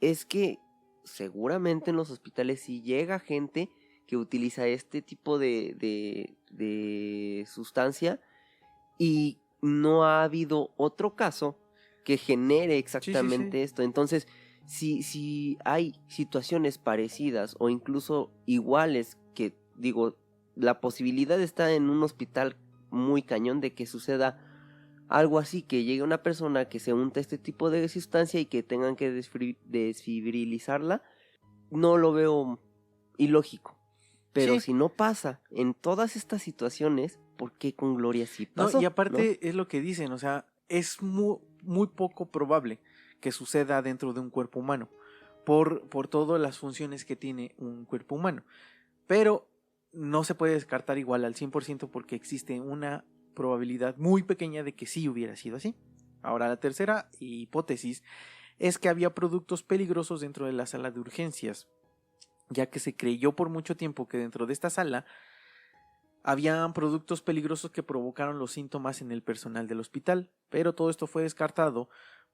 es que seguramente en los hospitales sí llega gente que utiliza este tipo de sustancia y no ha habido otro caso que genere exactamente esto. Entonces, si hay situaciones parecidas o incluso iguales, que digo, la posibilidad está en un hospital muy cañón de que suceda algo así, que llegue una persona que se unta este tipo de sustancia y que tengan que desfibrilizarla, no lo veo ilógico. Pero Sí. si no pasa en todas estas situaciones, ¿por qué con Gloria sí pasó? No, y aparte es lo que dicen, o sea, es muy poco probable que suceda dentro de un cuerpo humano, por todas las funciones que tiene un cuerpo humano. Pero no se puede descartar igual al 100% porque existe una probabilidad muy pequeña de que sí hubiera sido así. Ahora, la tercera hipótesis es que había productos peligrosos dentro de la sala de urgencias, ya que se creyó por mucho tiempo que dentro de esta sala habían productos peligrosos que provocaron los síntomas en el personal del hospital, pero todo esto fue descartado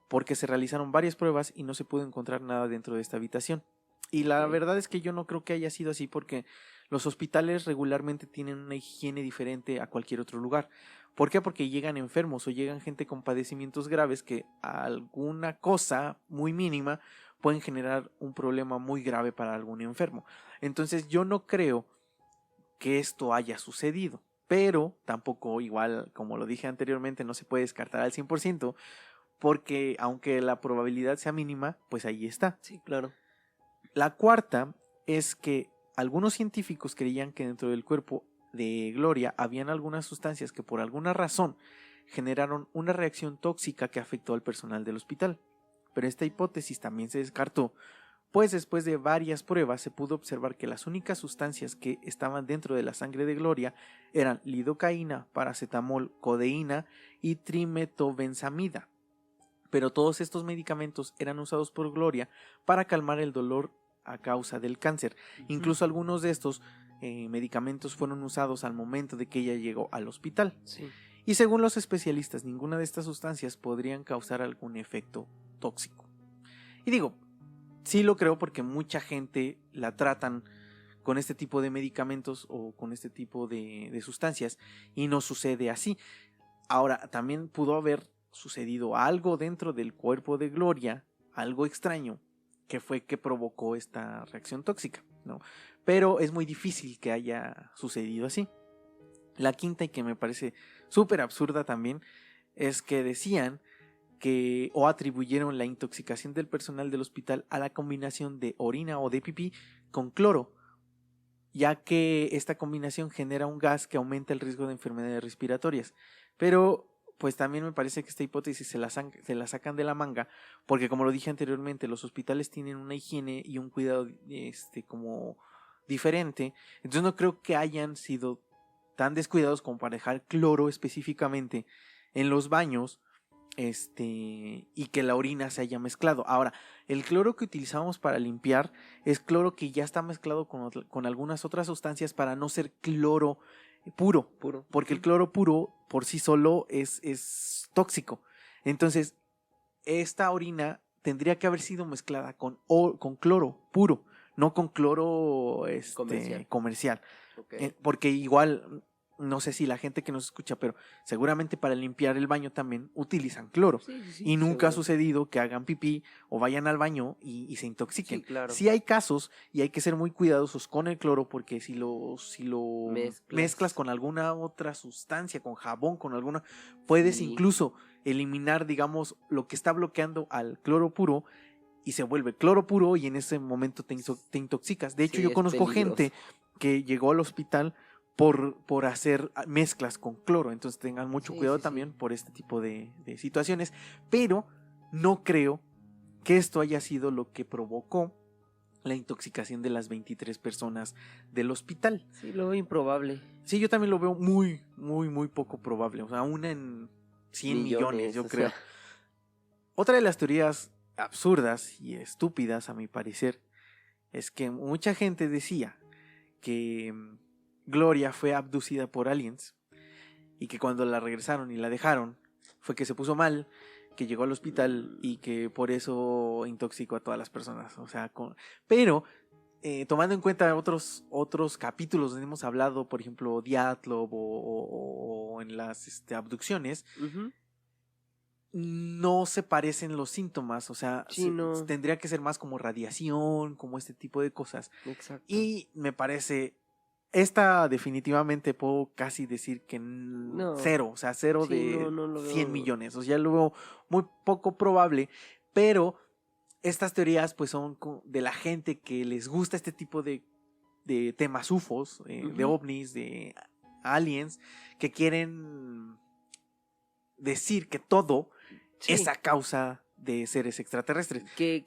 porque se realizaron varias pruebas y no se pudo encontrar nada dentro de esta habitación. Y la verdad es que yo no creo que haya sido así porque los hospitales regularmente tienen una higiene diferente a cualquier otro lugar. ¿Por qué? Porque llegan enfermos o llegan gente con padecimientos graves que a alguna cosa muy mínima pueden generar un problema muy grave para algún enfermo. Entonces yo no creo que esto haya sucedido, pero tampoco, igual como lo dije anteriormente, no se puede descartar al 100% porque aunque la probabilidad sea mínima, pues ahí está. Sí, claro. La cuarta es que algunos científicos creían que dentro del cuerpo de Gloria habían algunas sustancias que por alguna razón generaron una reacción tóxica que afectó al personal del hospital. Pero esta hipótesis también se descartó, pues después de varias pruebas se pudo observar que las únicas sustancias que estaban dentro de la sangre de Gloria eran lidocaína, paracetamol, codeína y trimetobenzamida. Pero todos estos medicamentos eran usados por Gloria para calmar el dolor a causa del cáncer. Incluso algunos de estos medicamentos fueron usados al momento de que ella llegó al hospital. Sí. Y según los especialistas, ninguna de estas sustancias podrían causar algún efecto tóxico. Y digo, sí lo creo porque mucha gente la tratan con este tipo de medicamentos o con este tipo de sustancias y no sucede así. Ahora, también pudo haber sucedido algo dentro del cuerpo de Gloria, algo extraño, que fue que provocó esta reacción tóxica, ¿no? Pero es muy difícil que haya sucedido así. La quinta, y que me parece súper absurda también, es que decían que o atribuyeron la intoxicación del personal del hospital a la combinación de orina o de pipí con cloro, ya que esta combinación genera un gas que aumenta el riesgo de enfermedades respiratorias. Pero pues también me parece que esta hipótesis se la sacan de la manga, porque como lo dije anteriormente, los hospitales tienen una higiene y un cuidado como diferente, entonces no creo que hayan sido tan descuidados como para dejar cloro específicamente en los baños, y que la orina se haya mezclado. Ahora, el cloro que utilizamos para limpiar es cloro que ya está mezclado con algunas otras sustancias para no ser cloro puro, porque el cloro puro por sí solo es tóxico. Entonces, esta orina tendría que haber sido mezclada con cloro puro, no con cloro comercial. Okay. Porque igual, no sé si la gente que nos escucha, pero seguramente para limpiar el baño también utilizan cloro. Sí, Y nunca ha seguro. sucedido que hagan pipí o vayan al baño y se intoxiquen. Sí, claro. Sí hay casos y hay que ser muy cuidadosos con el cloro porque si lo mezclas con alguna otra sustancia, con jabón, con alguna, puedes incluso eliminar, digamos, lo que está bloqueando al cloro puro y se vuelve cloro puro y en ese momento te intoxicas. De hecho, yo conozco gente que llegó al hospital por hacer mezclas con cloro, entonces tengan mucho cuidado también por este tipo de situaciones, pero no creo que esto haya sido lo que provocó la intoxicación de las 23 personas del hospital. Sí, lo veo improbable. Sí, yo también lo veo muy, muy, muy poco probable, o sea, una en 100 millones yo creo. Otra de las teorías absurdas y estúpidas, a mi parecer, es que mucha gente decía que Gloria fue abducida por aliens y que cuando la regresaron y la dejaron fue que se puso mal, que llegó al hospital y que por eso intoxicó a todas las personas. O sea, pero tomando en cuenta otros capítulos donde hemos hablado, por ejemplo, Dyatlov o en las abducciones, Ujú. no se parecen los síntomas, o sea, Sí, no. tendría que ser más como radiación, como este tipo de cosas. Exacto. Y me parece, esta definitivamente puedo casi decir que No. cero, o sea, cero Sí, de no lo 100 veo. millones, o sea, lo veo muy poco probable, pero estas teorías pues son de la gente que les gusta este tipo de temas UFOs, de Ujú. ovnis, de aliens, que quieren decir que todo Sí. es a causa de seres extraterrestres. Que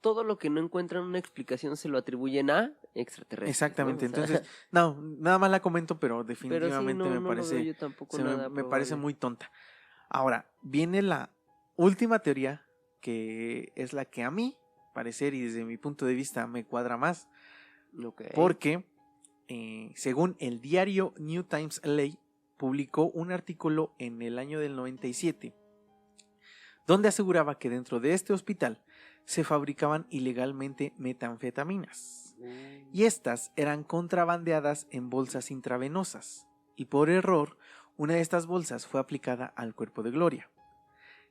todo lo que no encuentran una explicación se lo atribuyen a extraterrestres. Exactamente, ¿no? O sea, entonces, no, nada más la comento, pero pero sí, definitivamente no me lo veo parece, yo tampoco nada me parece probable. muy tonta. Ahora, viene la última teoría, que es la que a mí parecer y desde mi punto de vista me cuadra más, Ok. porque según el diario New Times LA publicó un artículo en el año del 97 donde aseguraba que dentro de este hospital se fabricaban ilegalmente metanfetaminas y estas eran contrabandeadas en bolsas intravenosas y por error una de estas bolsas fue aplicada al cuerpo de Gloria.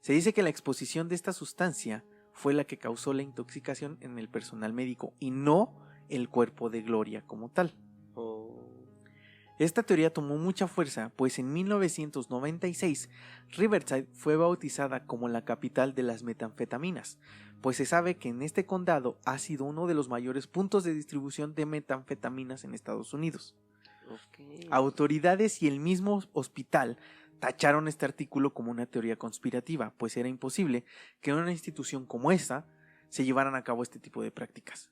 Se dice que la exposición de esta sustancia fue la que causó la intoxicación en el personal médico y no el cuerpo de Gloria como tal. Esta teoría tomó mucha fuerza, pues en 1996 Riverside fue bautizada como la capital de las metanfetaminas, pues se sabe que en este condado ha sido uno de los mayores puntos de distribución de metanfetaminas en Estados Unidos. Okay. Autoridades y el mismo hospital tacharon este artículo como una teoría conspirativa, pues era imposible que en una institución como esta se llevaran a cabo este tipo de prácticas.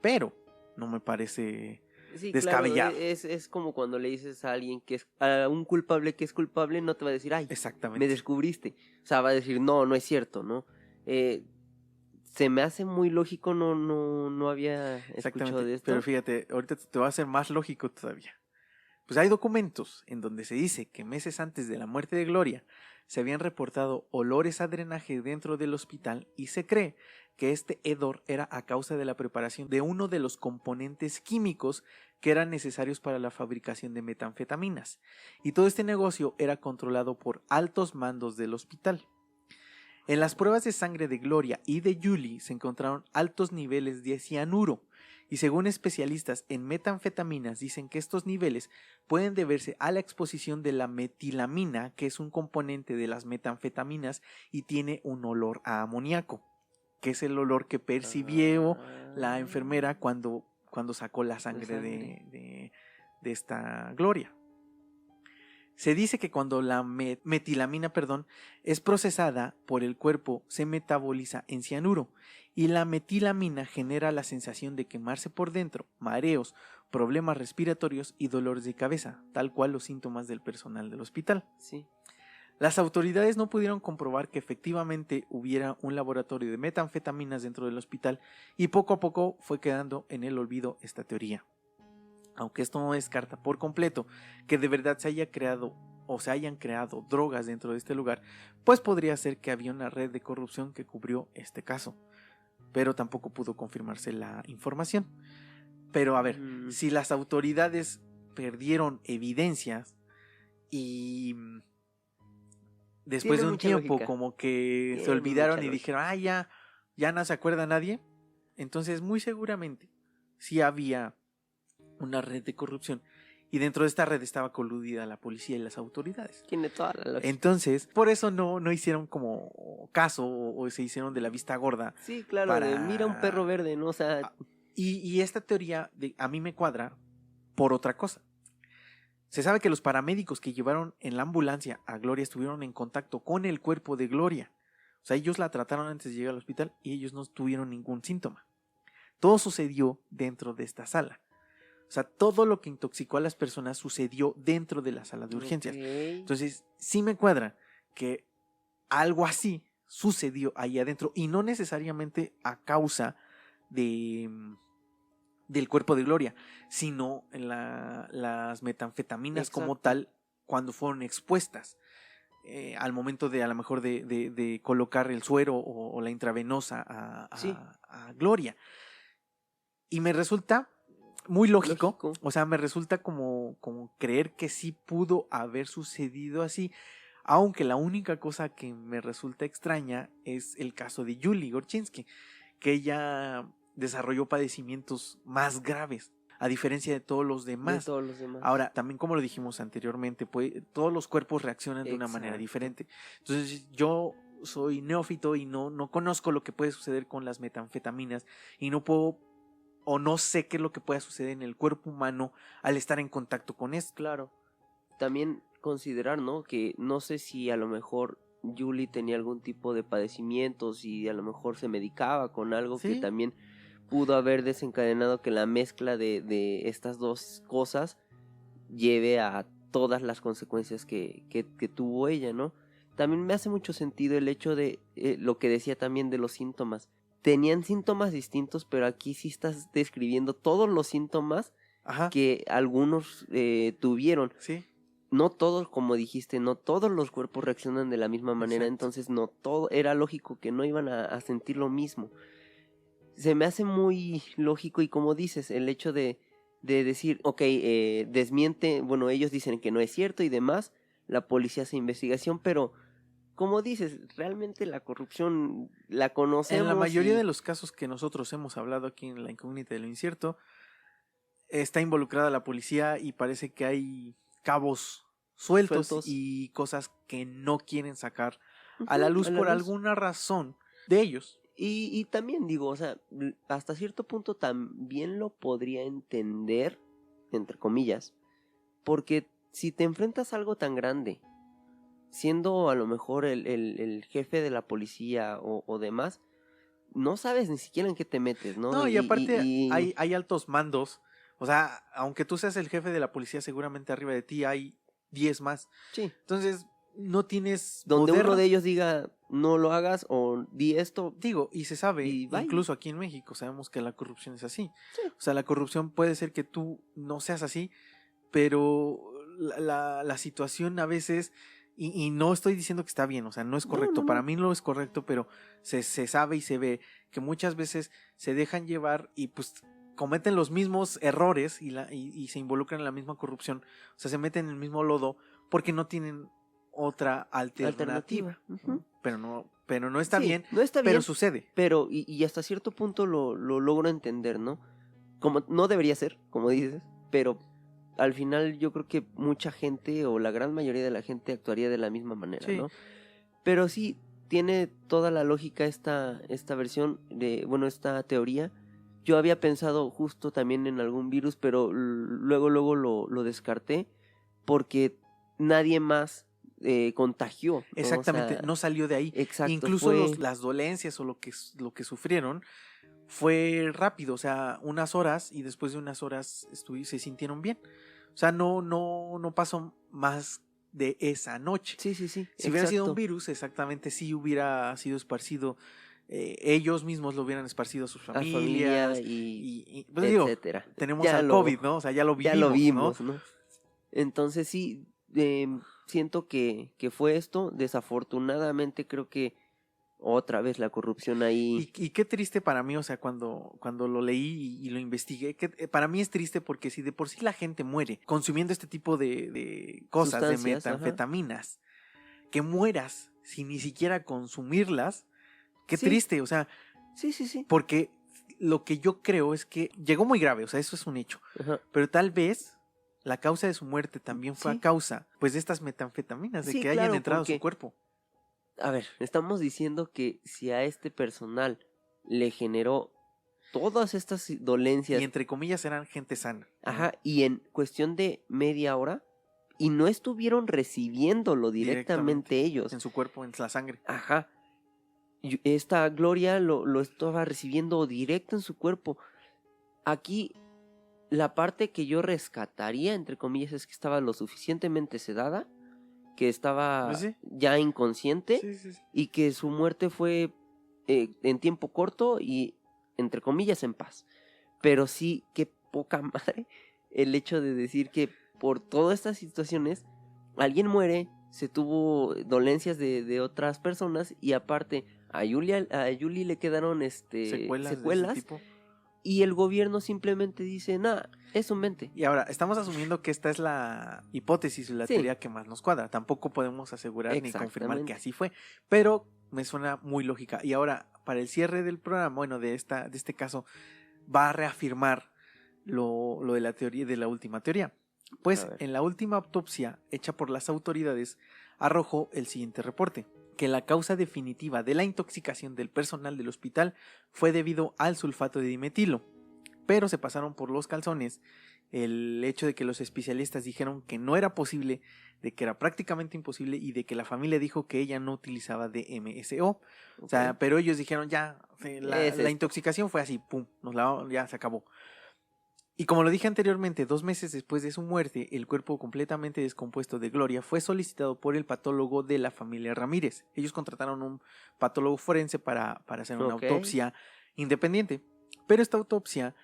Pero no me parece Sí, descabellado. Claro, es como cuando le dices a alguien que es a un culpable que es culpable, no te va a decir, ay, Exactamente. me descubriste. O sea, va a decir, no es cierto, ¿no? Se me hace muy lógico, no había escuchado de esto. Pero fíjate, ahorita te va a hacer más lógico todavía. Pues hay documentos en donde se dice que meses antes de la muerte de Gloria se habían reportado olores a drenaje dentro del hospital y se cree que este hedor era a causa de la preparación de uno de los componentes químicos que eran necesarios para la fabricación de metanfetaminas. Y todo este negocio era controlado por altos mandos del hospital. En las pruebas de sangre de Gloria y de Julie se encontraron altos niveles de cianuro, y según especialistas en metanfetaminas dicen que estos niveles pueden deberse a la exposición de la metilamina, que es un componente de las metanfetaminas y tiene un olor a amoníaco, que es el olor que percibió la enfermera cuando sacó la sangre de esta Gloria. Se dice que cuando la metilamina, es procesada por el cuerpo, se metaboliza en cianuro y la metilamina genera la sensación de quemarse por dentro, mareos, problemas respiratorios y dolores de cabeza, tal cual los síntomas del personal del hospital. Sí. Las autoridades no pudieron comprobar que efectivamente hubiera un laboratorio de metanfetaminas dentro del hospital y poco a poco fue quedando en el olvido esta teoría. Aunque esto no descarta por completo que de verdad se haya creado o se hayan creado drogas dentro de este lugar, pues podría ser que había una red de corrupción que cubrió este caso, pero tampoco pudo confirmarse la información. Pero a ver, si las autoridades perdieron evidencias y después de un tiempo lógica. Como que se olvidaron y dijeron, ya no se acuerda nadie, entonces muy seguramente sí había una red de corrupción y dentro de esta red estaba coludida la policía y las autoridades. Tiene toda la lógica. Entonces, por eso no hicieron como caso o se hicieron de la vista gorda. Sí, claro, de mira un perro verde, ¿no? O sea... Y esta teoría a mí me cuadra por otra cosa. Se sabe que los paramédicos que llevaron en la ambulancia a Gloria estuvieron en contacto con el cuerpo de Gloria. O sea, ellos la trataron antes de llegar al hospital y ellos no tuvieron ningún síntoma. Todo sucedió dentro de esta sala. O sea, todo lo que intoxicó a las personas sucedió dentro de la sala de urgencias. Okay. Entonces, sí me cuadra que algo así sucedió ahí adentro y no necesariamente a causa del cuerpo de Gloria, sino en las metanfetaminas. Exacto. Como tal, cuando fueron expuestas al momento de a lo mejor de colocar el suero o la intravenosa a Gloria. Y me resulta muy lógico. Lógico. O sea, me resulta como creer que sí pudo haber sucedido así. Aunque la única cosa que me resulta extraña es el caso de Julie Gorchinsky, que ella desarrolló padecimientos más graves, a diferencia de todos los De demás. todos los demás. Ahora, también como lo dijimos anteriormente, pues, todos los cuerpos reaccionan de una manera Exacto. diferente. Entonces, yo soy neófito y no conozco lo que puede suceder con las metanfetaminas y no puedo o no sé qué es lo que pueda suceder en el cuerpo humano al estar en contacto con esto. Claro. También considerar, ¿no? Que no sé si a lo mejor Julie tenía algún tipo de padecimientos y a lo mejor se medicaba con algo que Sí. también pudo haber desencadenado que la mezcla de estas dos cosas lleve a todas las consecuencias que tuvo ella, ¿no? También me hace mucho sentido el hecho de lo que decía también de los síntomas. Tenían síntomas distintos, pero aquí sí estás describiendo todos los síntomas Ajá. que algunos tuvieron. Sí. No todos, como dijiste, no todos los cuerpos reaccionan de la misma manera, Exacto. entonces no todo, era lógico que no iban a sentir lo mismo. Se me hace muy lógico y como dices, el hecho de decir, ok, desmiente, bueno, ellos dicen que no es cierto y demás, la policía hace investigación, pero como dices, realmente la corrupción la conocemos. En la mayoría y- de los casos que nosotros hemos hablado aquí en La Incógnita de lo Incierto, está involucrada la policía y parece que hay cabos sueltos y cosas que no quieren sacar a la Ujú, luz a la por luz. alguna razón de ellos. Y también digo, o sea, hasta cierto punto también lo podría entender, entre comillas, porque si te enfrentas a algo tan grande, siendo a lo mejor el jefe de la policía o demás, no sabes ni siquiera en qué te metes, ¿no? No, y aparte y- hay altos mandos. O sea, aunque tú seas el jefe de la policía, seguramente arriba de ti hay 10 más. Sí, Entonces, no tienes donde poder. uno de ellos diga, no lo hagas o di esto, Digo, y se sabe, Y bye. incluso aquí en México sabemos que la corrupción es así. Sí. O sea, la corrupción puede ser que tú no seas así, pero la situación a veces, y no estoy diciendo que está bien, o sea, no es No, correcto, no, para no. mí no es correcto, pero se sabe y se ve que muchas veces se dejan llevar y pues cometen los mismos errores y se involucran en la misma corrupción, o sea, se meten en el mismo lodo porque no tienen otra alternativa. Ujú. Pero no está Sí, bien, no está pero bien, sucede. pero y hasta cierto punto lo logro entender, ¿no? Como no debería ser, como dices, pero al final yo creo que mucha gente o la gran mayoría de la gente actuaría de la misma manera, Sí. ¿no? Pero sí tiene toda la lógica esta versión de, bueno, esta teoría. Yo había pensado justo también en algún virus, pero luego lo descarté porque nadie más contagió, ¿no? Exactamente, O sea, no salió de ahí. exacto, Incluso fue... las dolencias o lo que sufrieron fue rápido, o sea, unas horas y después de unas horas se sintieron bien. O sea, no pasó más de esa noche. Sí, Si hubiera sido un exacto. virus, exactamente sí hubiera sido esparcido. Ellos mismos lo hubieran esparcido a sus A familias. familia y pues digo, etcétera. tenemos Ya al COVID, ¿no? O sea, ya lo vivimos, ya lo vimos, ¿no? ¿no? Entonces sí, siento que fue esto. Desafortunadamente creo que otra vez la corrupción ahí. Y qué triste para mí, o sea, cuando lo leí y lo investigué, que para mí es triste porque si de por sí la gente muere consumiendo este tipo de cosas, de Sustancias, ajá. metanfetaminas, que mueras sin ni siquiera consumirlas, qué Sí. triste, o sea, Sí. porque lo que yo creo es que llegó muy grave, o sea, eso es un hecho, Ajá. pero tal vez la causa de su muerte también fue Sí. a causa, pues, de estas metanfetaminas, de Sí, que hayan claro, entrado a porque- su cuerpo. A ver, estamos diciendo que si a este personal le generó todas estas dolencias, Y entre comillas eran gente sana. ¿no? ajá, y en cuestión de media hora, y no estuvieron recibiéndolo directamente ellos. En su cuerpo, en la sangre. Ajá. Esta Gloria lo estaba recibiendo directo en su cuerpo. Aquí la parte que yo rescataría, entre comillas, es que estaba lo suficientemente sedada, que estaba Pues sí. ya inconsciente Sí. y que su muerte fue en tiempo corto y, entre comillas, en paz. Pero sí, qué poca madre el hecho de decir que por todas estas situaciones alguien muere, se tuvo dolencias de otras personas y aparte a Julie le quedaron Secuelas de ese tipo. y el gobierno simplemente dice, nah, es un mente. Y ahora, estamos asumiendo que esta es la hipótesis o la Sí. teoría que más nos cuadra. Tampoco podemos asegurar ni confirmar que Exactamente. así fue, pero me suena muy lógica. Y ahora, para el cierre del programa, bueno, de este caso, va a reafirmar lo de la teoría, de la última teoría. Pues A ver. en la última autopsia hecha por las autoridades arrojó el siguiente reporte: que la causa definitiva de la intoxicación del personal del hospital fue debido al sulfato de dimetilo, pero se pasaron por los calzones el hecho de que los especialistas dijeron que no era posible, de que era prácticamente imposible y de que la familia dijo que ella no utilizaba DMSO. O sea, Ok. pero ellos dijeron ya, la Es esto. intoxicación fue así, pum, ya se acabó. Y como lo dije anteriormente, 2 meses después de su muerte, el cuerpo completamente descompuesto de Gloria fue solicitado por el patólogo de la familia Ramírez. Ellos contrataron un patólogo forense para hacer una Ok. autopsia independiente. Pero esta autopsia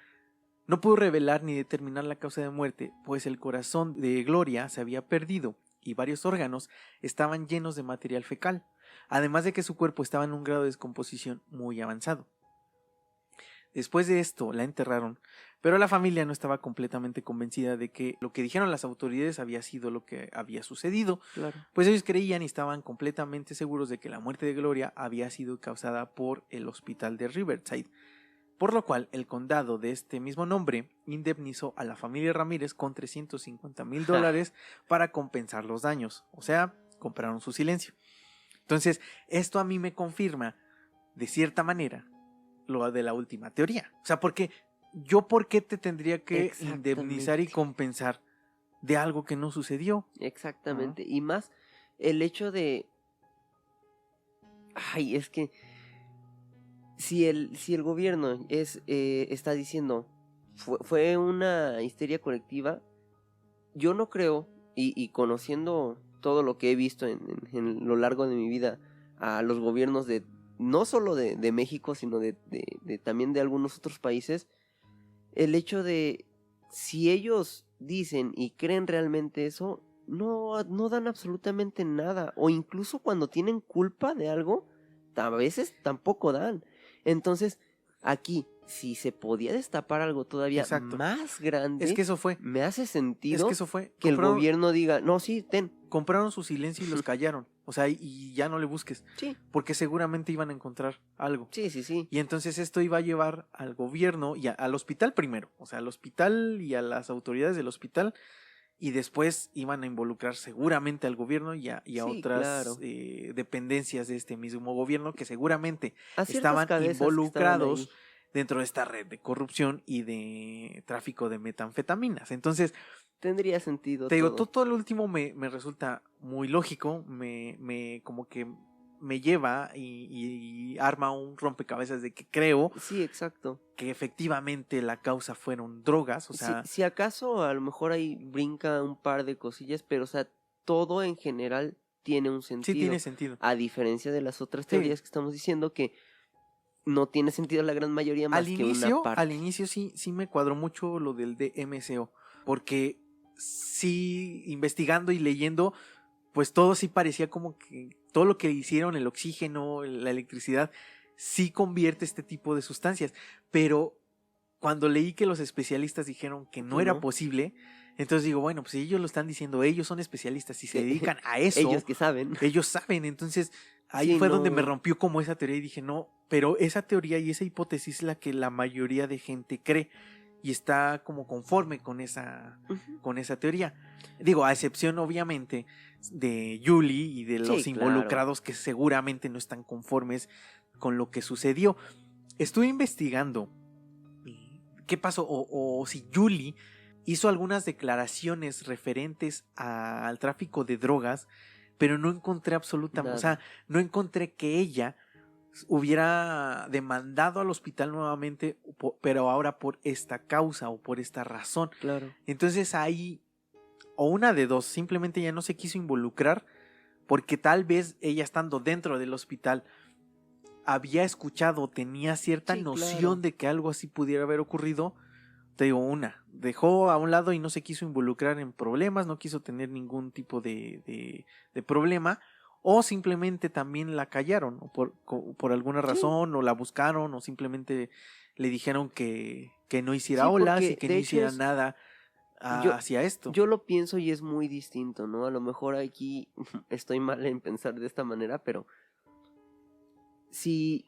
no pudo revelar ni determinar la causa de muerte, pues el corazón de Gloria se había perdido y varios órganos estaban llenos de material fecal, además de que su cuerpo estaba en un grado de descomposición muy avanzado. Después de esto la enterraron, pero la familia no estaba completamente convencida de que lo que dijeron las autoridades había sido lo que había sucedido, Claro. pues ellos creían y estaban completamente seguros de que la muerte de Gloria había sido causada por el hospital de Riverside, por lo cual el condado de este mismo nombre indemnizó a la familia Ramírez con $350,000 para compensar los daños, o sea, compraron su silencio. Entonces, esto a mí me confirma, de cierta manera, lo de la última teoría. O sea, porque yo, ¿por qué te tendría que indemnizar y Exactamente. compensar de algo que no sucedió? Exactamente. Y más el hecho de... Ay, es que si el gobierno está diciendo fue una histeria colectiva, yo no creo, y conociendo todo lo que he visto en lo largo de mi vida a los gobiernos de no solo de México, sino de también de algunos otros países, el hecho de si ellos dicen y creen realmente eso, no dan absolutamente nada, o incluso cuando tienen culpa de algo, a veces tampoco dan. Entonces, aquí, si se podía destapar algo todavía Exacto. más grande, Es que eso fue. me hace Es sentido que eso fue. que el gobierno diga, no, sí, ten. Compraron su silencio y los callaron. O sea, y ya no le busques. Sí, Porque seguramente iban a encontrar algo. sí, sí, sí. Y entonces esto iba a llevar al gobierno y al hospital primero. O sea, al hospital y a las autoridades del hospital. Y después iban a involucrar seguramente al gobierno y a Sí, otras claro. dependencias de este mismo gobierno que seguramente A ciertas estaban cabezas que estaban involucrados ahí. dentro de esta red de corrupción y de tráfico de metanfetaminas. Entonces, Tendría sentido te digo, todo. todo lo último me resulta muy lógico, como que me lleva y arma un rompecabezas de que creo Sí, exacto. que efectivamente la causa fueron drogas, o sea, Si acaso a lo mejor ahí brinca un par de cosillas, pero o sea, todo en general tiene un sí sentido. tiene sentido. A diferencia de las otras Sí. teorías que estamos diciendo que no tiene sentido la gran mayoría más que una parte. Al inicio sí me cuadró mucho lo del DMCO, porque sí, investigando y leyendo, pues todo sí parecía como que todo lo que hicieron, el oxígeno, la electricidad, sí convierte este tipo de sustancias. Pero cuando leí que los especialistas dijeron que no Que era no. posible, entonces digo, bueno, pues si ellos lo están diciendo, ellos son especialistas y se Sí. dedican a eso, Ellos que saben. ellos saben. Entonces ahí Sí, fue donde me no. rompió como esa teoría y dije, no, pero esa teoría y esa hipótesis es la que la mayoría de gente cree y está como conforme con esa Ujú. teoría. Digo, a excepción obviamente de Julie y de los Sí, involucrados que seguramente no están conformes con lo que sucedió. Estuve investigando qué pasó o si Julie hizo algunas declaraciones referentes al tráfico de drogas, pero no encontré absolutamente, o sea, no encontré que ella hubiera demandado al hospital nuevamente, pero ahora por esta causa o por esta razón. Claro. Entonces ahí, o una de dos, simplemente ella no se quiso involucrar porque tal vez ella estando dentro del hospital había escuchado, tenía cierta Sí, noción claro. de que algo así pudiera haber ocurrido. Te digo, dejó a un lado y no se quiso involucrar en problemas, no quiso tener ningún tipo de problema, o simplemente también la callaron, o por alguna Sí. razón, o la buscaron, o simplemente le dijeron que no hiciera Sí, olas porque y que de no hecho hiciera es- nada yo- hacia esto. Yo lo pienso y es muy distinto, ¿no? A lo mejor aquí estoy mal en pensar de esta manera, pero si,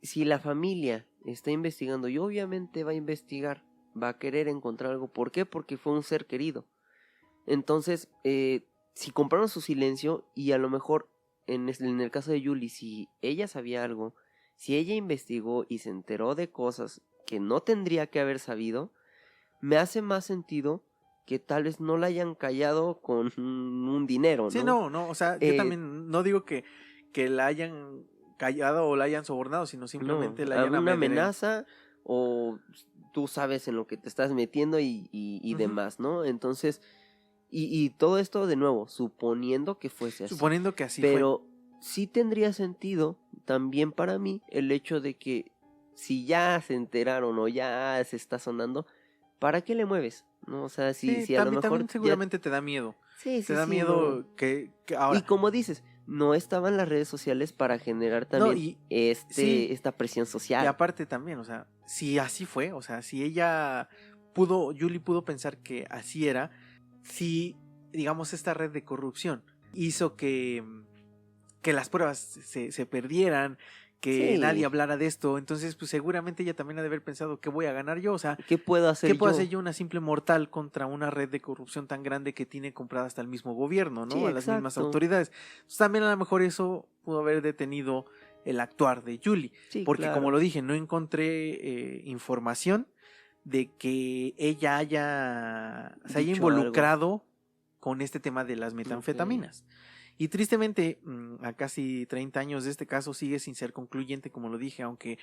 si la familia está investigando y obviamente va a investigar, va a querer encontrar algo. ¿Por qué? Porque fue un ser querido. Entonces, si compraron su silencio y a lo mejor en el caso de Julie, si ella sabía algo, si ella investigó y se enteró de cosas que no tendría que haber sabido, me hace más sentido que tal vez no la hayan callado con un dinero, ¿no? Sí, no, o sea, yo Eh, también no digo que la hayan callado o la hayan sobornado, sino No, simplemente la hayan una amedrentado. amenaza o tú sabes en lo que te estás metiendo y Ujú. demás, ¿no? Entonces, y todo esto de nuevo, suponiendo que fuese así. Suponiendo que así fue. Pero sí tendría sentido también para mí el hecho de que si ya se enteraron o ya se está sonando, ¿para qué le mueves? ¿No? O sea, Sí, si a lo mejor también ya... seguramente te da miedo. Sí, Te sí, da sí, miedo no. que ahora. Y como dices, no estaban las redes sociales para generar No, también y sí, esta presión y social. aparte también, o sea, si así fue, o sea, si Julie pudo pensar que así era, si, digamos, esta red de corrupción hizo que las pruebas se perdieran, que nadie Sí. hablara de esto, entonces pues seguramente ella también ha de haber pensado que voy a ganar yo, o sea, ¿Qué puedo hacer ¿qué puedo yo? hacer yo, una simple mortal, contra una red de corrupción tan grande que tiene comprada hasta el mismo gobierno, ¿no? Sí, A las mismas exacto. autoridades. Entonces, también a lo mejor eso pudo haber detenido el actuar de Julie, Sí, porque como claro. lo dije, no encontré información de que ella se haya Dicho algo. involucrado con este tema de las Ok. metanfetaminas. Y tristemente, a casi 30 años de este caso sigue sin ser concluyente, como lo dije, aunque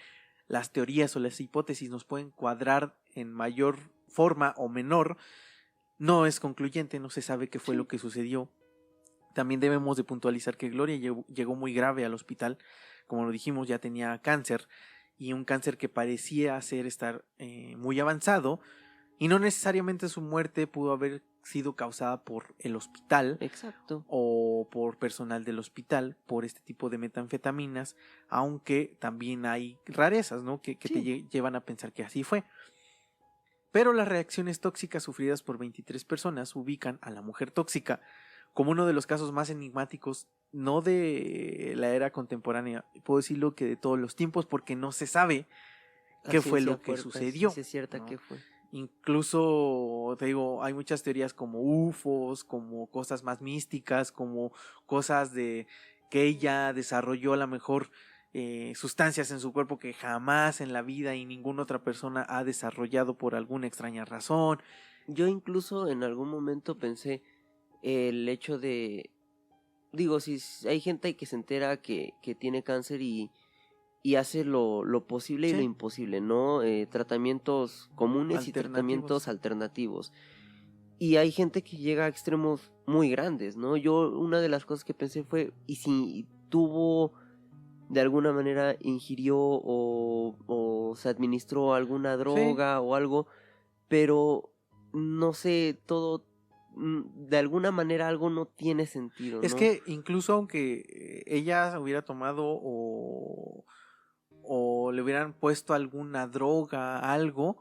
las teorías o las hipótesis nos pueden cuadrar en mayor forma o menor, no es concluyente, no se sabe qué fue Sí. lo que sucedió. También debemos de puntualizar que Gloria llegó muy grave al hospital, como lo dijimos, ya tenía cáncer, y un cáncer que parecía estar muy avanzado, y no necesariamente su muerte pudo haber sido causada por el hospital Exacto. o por personal del hospital por este tipo de metanfetaminas, aunque también hay rarezas, ¿no? Que Sí. te llevan a pensar que así fue. Pero las reacciones tóxicas sufridas por 23 personas ubican a la mujer tóxica como uno de los casos más enigmáticos, no de la era contemporánea, puedo decirlo que de todos los tiempos, porque no se sabe qué fue lo que sucedió, Sí, es cierta ¿no? que fue. Incluso, te digo, hay muchas teorías como UFOs, como cosas más místicas, como cosas de que ella desarrolló a lo mejor sustancias en su cuerpo que jamás en la vida y ninguna otra persona ha desarrollado por alguna extraña razón. Yo incluso en algún momento pensé el hecho de... Digo, si hay gente que se entera que tiene cáncer y hace lo posible y lo Sí. imposible, ¿no? Tratamientos comunes y tratamientos alternativos. Y hay gente que llega a extremos muy grandes, ¿no? Yo una de las cosas que pensé fue, ¿y si tuvo de alguna manera ingirió o se administró alguna droga o algo? Pero no sé, todo de alguna manera algo no tiene sentido, Es ¿no? que incluso aunque ella hubiera tomado o le hubieran puesto alguna droga, algo,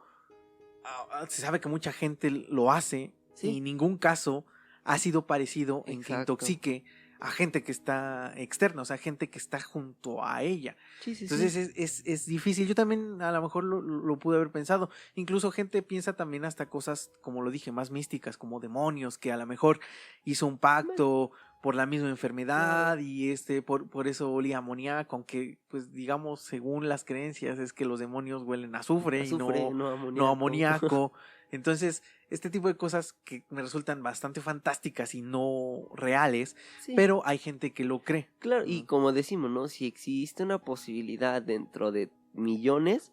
se sabe que mucha gente lo hace Sí. y ningún caso ha sido parecido en que Exacto. intoxique a gente que está externa, o sea, gente que está junto a ella. Sí, sí, Entonces sí. es difícil. Yo también a lo mejor lo pude haber pensado. Incluso gente piensa también hasta cosas, como lo dije, más místicas, como demonios, que a lo mejor hizo un pacto por la misma enfermedad, Claro. y por eso olía amoníaco, aunque pues digamos, según las creencias, es que los demonios huelen a azufre y Azufre, no amoníaco. amoníaco. Entonces, este tipo de cosas que me resultan bastante fantásticas y no reales, Sí. pero hay gente que lo cree. Claro, ¿no? y como decimos, ¿no? Si existe una posibilidad dentro de millones,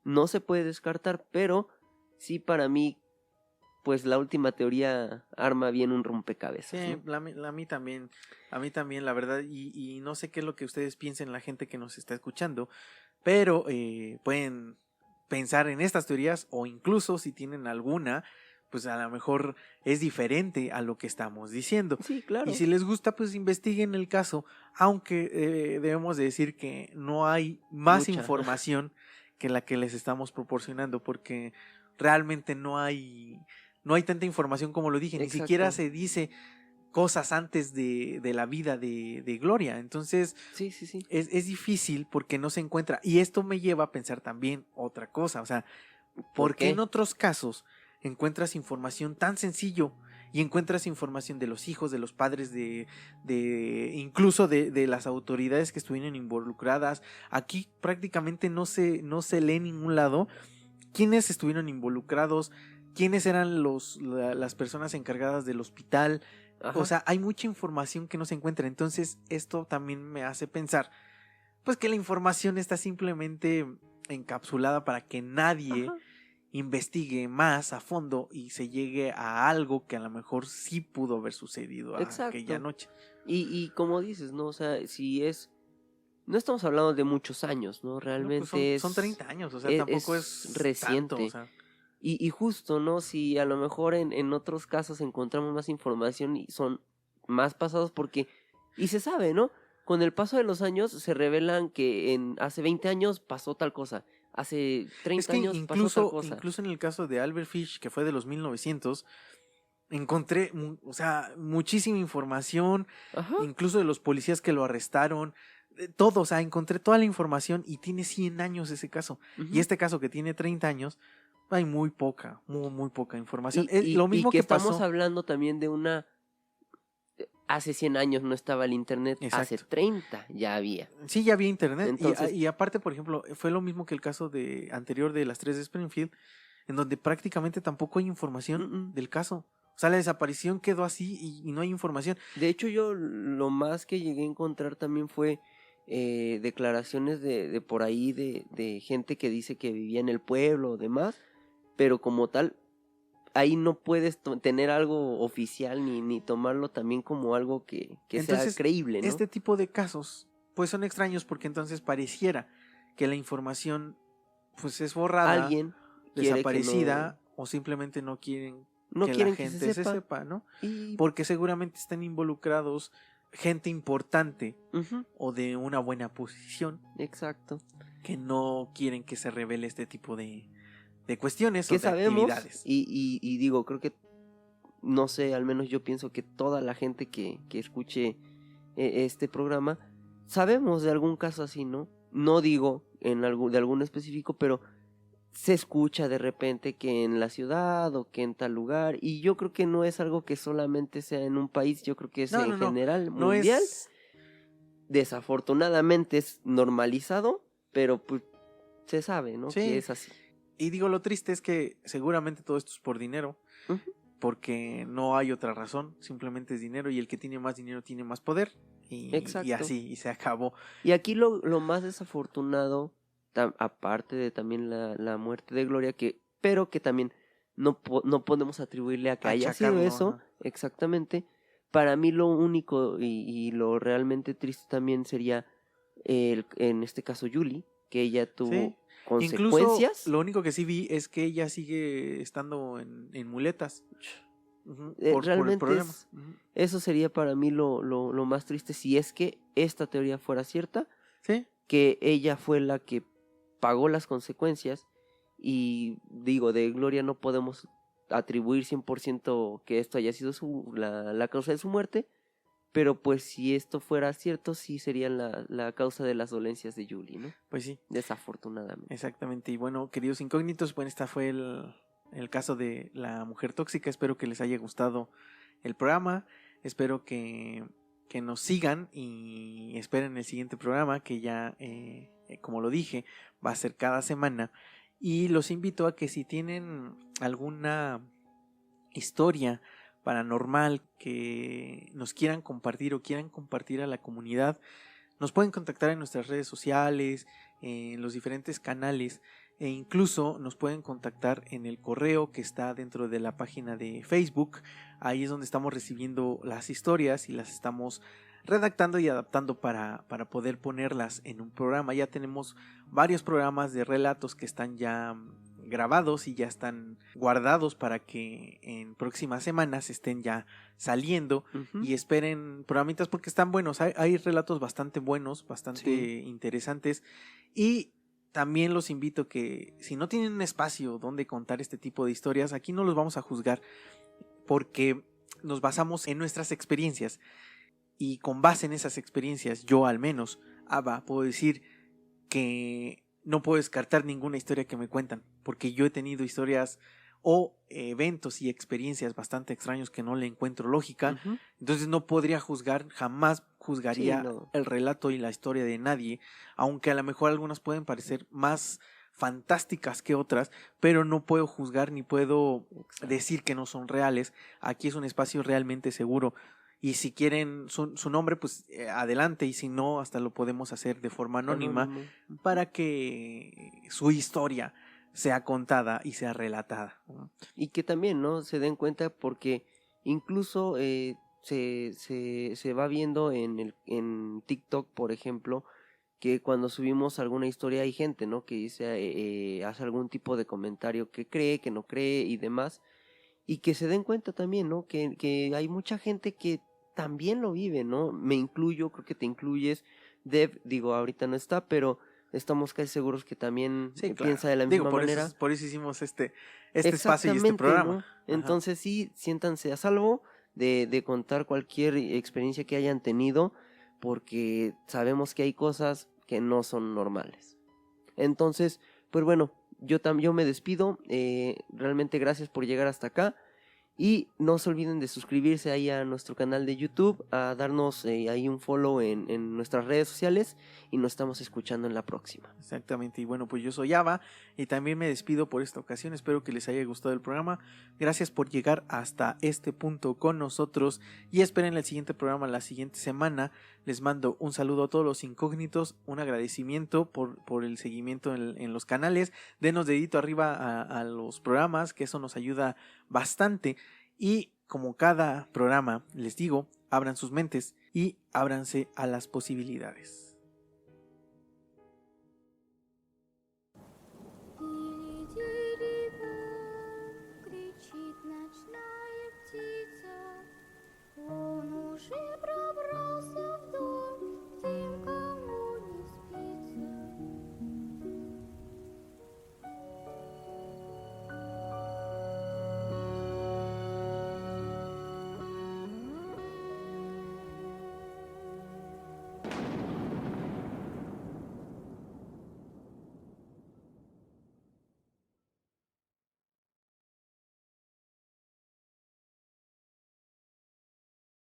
no se puede descartar, pero sí para mí, pues la última teoría arma bien un rompecabezas, Sí, ¿no? a mí también, la verdad, y no sé qué es lo que ustedes piensen, la gente que nos está escuchando, pero pueden pensar en estas teorías, o incluso si tienen alguna, pues a lo mejor es diferente a lo que estamos diciendo. Sí, claro. Y si les gusta, pues investiguen el caso, aunque debemos de decir que no hay más Mucha. información que la que les estamos proporcionando, porque realmente no hay tanta información como lo dije, ni Exacto. siquiera se dice cosas antes de la vida de Gloria. Entonces Sí. es difícil porque no se encuentra. Y esto me lleva a pensar también otra cosa. O sea, ¿por qué en otros casos encuentras información tan sencillo y encuentras información de los hijos, de los padres, incluso de las autoridades que estuvieron involucradas? Aquí prácticamente no se lee en ningún lado quiénes estuvieron involucrados, quiénes eran las personas encargadas del hospital. Ajá. O sea, hay mucha información que no se encuentra. Entonces esto también me hace pensar pues que la información está simplemente encapsulada para que nadie Ajá. investigue más a fondo y se llegue a algo que a lo mejor sí pudo haber sucedido aquella Exacto. noche. Y como dices, ¿no? O sea, no estamos hablando de muchos años, ¿no? No, Realmente pues son 30 años, o sea, tampoco es reciente. tanto, o sea. Y justo, ¿no? Si a lo mejor en otros casos encontramos más información y son más pasados y se sabe, ¿no? Con el paso de los años se revelan que hace 20 años pasó tal cosa, hace 30 Es que años pasó tal cosa. incluso en el caso de Albert Fish, que fue de los 1900, encontré, o sea, muchísima información, Ajá. incluso de los policías que lo arrestaron, todo, o sea, encontré toda la información y tiene 100 años ese caso. Ujú. Y este caso que tiene 30 años, hay muy poca información. Y Lo mismo que que estamos pasó. hablando también de hace 100 años no estaba el internet, hace Exacto. 30 ya había. Sí, ya había internet. Entonces, y aparte, por ejemplo, fue lo mismo que el caso anterior de las 3 de Springfield, en donde prácticamente tampoco hay información del caso. O sea, la desaparición quedó así y no hay información. De hecho, yo lo más que llegué a encontrar también fue declaraciones de por ahí de gente que dice que vivía en el pueblo o demás, pero como tal, ahí no puedes tener algo oficial ni tomarlo también como algo que Entonces, sea creíble, ¿no? Este tipo de casos, pues son extraños porque entonces pareciera que la información pues es borrada, Alguien quiere desaparecida, o simplemente no quieren no que quieren la que gente se sepa, ¿no? y Porque seguramente están involucrados gente importante ujú, o de una buena posición exacto. que no quieren que se revele este tipo de cuestiones o ¿Qué de sabemos? actividades. Y digo, creo que, no sé, al menos yo pienso que toda la gente que escuche este programa, sabemos de algún caso así, ¿no? No digo de algún específico, pero se escucha de repente que en la ciudad o que en tal lugar, y yo creo que no es algo que solamente sea en un país, yo creo que es en general, no mundial. es... Desafortunadamente es normalizado, pero pues se sabe, ¿no? Sí. Que es así. Y digo, lo triste es que seguramente todo esto es por dinero, Ujú. porque no hay otra razón, simplemente es dinero y el que tiene más dinero tiene más poder y Exacto. así, y se acabó. Y aquí lo más desafortunado, aparte de también la muerte de Gloria, pero que también no podemos atribuirle a que haya sido Achacarlo, eso, ajá. exactamente. Para mí lo único y lo realmente triste también sería, en este caso, Julie, que ella tuvo Sí. consecuencias. Incluso lo único que sí vi es que ella sigue estando en muletas. Ujú, por el Realmente problema. Ujú. eso sería para mí lo más triste, si es que esta teoría fuera cierta, Sí. que ella fue la que pagó las consecuencias. Y digo, de Gloria no podemos atribuir 100% que esto haya sido la causa de su muerte, pero pues si esto fuera cierto, sí sería la causa de las dolencias de Julie, ¿no? Pues sí. Desafortunadamente. Exactamente. Y bueno, queridos incógnitos, bueno, esta fue el caso de la mujer tóxica. Espero que les haya gustado el programa. Espero que nos sigan y esperen el siguiente programa que ya, como lo dije, va a ser cada semana. Y los invito a que si tienen alguna historia paranormal que nos quieran compartir o quieran compartir a la comunidad, nos pueden contactar en nuestras redes sociales, en los diferentes canales, e incluso nos pueden contactar en el correo que está dentro de la página de Facebook. Ahí es donde estamos recibiendo las historias y las estamos redactando y adaptando para poder ponerlas en un programa. Ya tenemos varios programas de relatos que están ya grabados y ya están guardados para que en próximas semanas estén ya saliendo. Ujú. Y esperen programitas porque están buenos. Hay relatos bastante buenos, bastante Sí. interesantes. Y también los invito que si no tienen un espacio donde contar este tipo de historias, aquí no los vamos a juzgar porque nos basamos en nuestras experiencias y con base en esas experiencias, yo al menos, Ava, puedo decir que no puedo descartar ninguna historia que me cuentan, porque yo he tenido historias o eventos y experiencias bastante extraños que no le encuentro lógica, Ujú. entonces no podría juzgar, jamás juzgaría Sí, no. el relato y la historia de nadie, aunque a lo mejor algunas pueden parecer más fantásticas que otras, pero no puedo juzgar ni puedo Exacto. decir que no son reales. Aquí es un espacio realmente seguro. Y si quieren su nombre, pues adelante, y si no, hasta lo podemos hacer de forma anónima Anónimo. para que su historia sea contada y sea relatada, ¿no? Y que también, ¿no? Se den cuenta porque incluso se va viendo en TikTok, por ejemplo, que cuando subimos alguna historia hay gente, ¿no? Que dice, hace algún tipo de comentario que cree, que no cree y demás. Y que se den cuenta también, ¿no? Que hay mucha gente que también lo vive, ¿no? Me incluyo, creo que te incluyes. Dev, digo, ahorita no está, pero estamos casi seguros que también Sí, claro. piensa de la Digo, misma manera. por eso hicimos este espacio y este Exactamente, programa. ¿no? Ajá. Entonces sí, siéntanse a salvo de contar cualquier experiencia que hayan tenido, porque sabemos que hay cosas que no son normales. Entonces, pues bueno, yo me despido. Realmente gracias por llegar hasta acá. Y no se olviden de suscribirse ahí a nuestro canal de YouTube, a darnos ahí un follow en nuestras redes sociales y nos estamos escuchando en la próxima. Exactamente, y bueno, pues yo soy Ava y también me despido por esta ocasión, espero que les haya gustado el programa, gracias por llegar hasta este punto con nosotros y esperen el siguiente programa la siguiente semana. Les mando un saludo a todos los incógnitos, un agradecimiento por el seguimiento en los canales, denos dedito arriba a los programas, que eso nos ayuda bastante, y como cada programa les digo, abran sus mentes y ábranse a las posibilidades.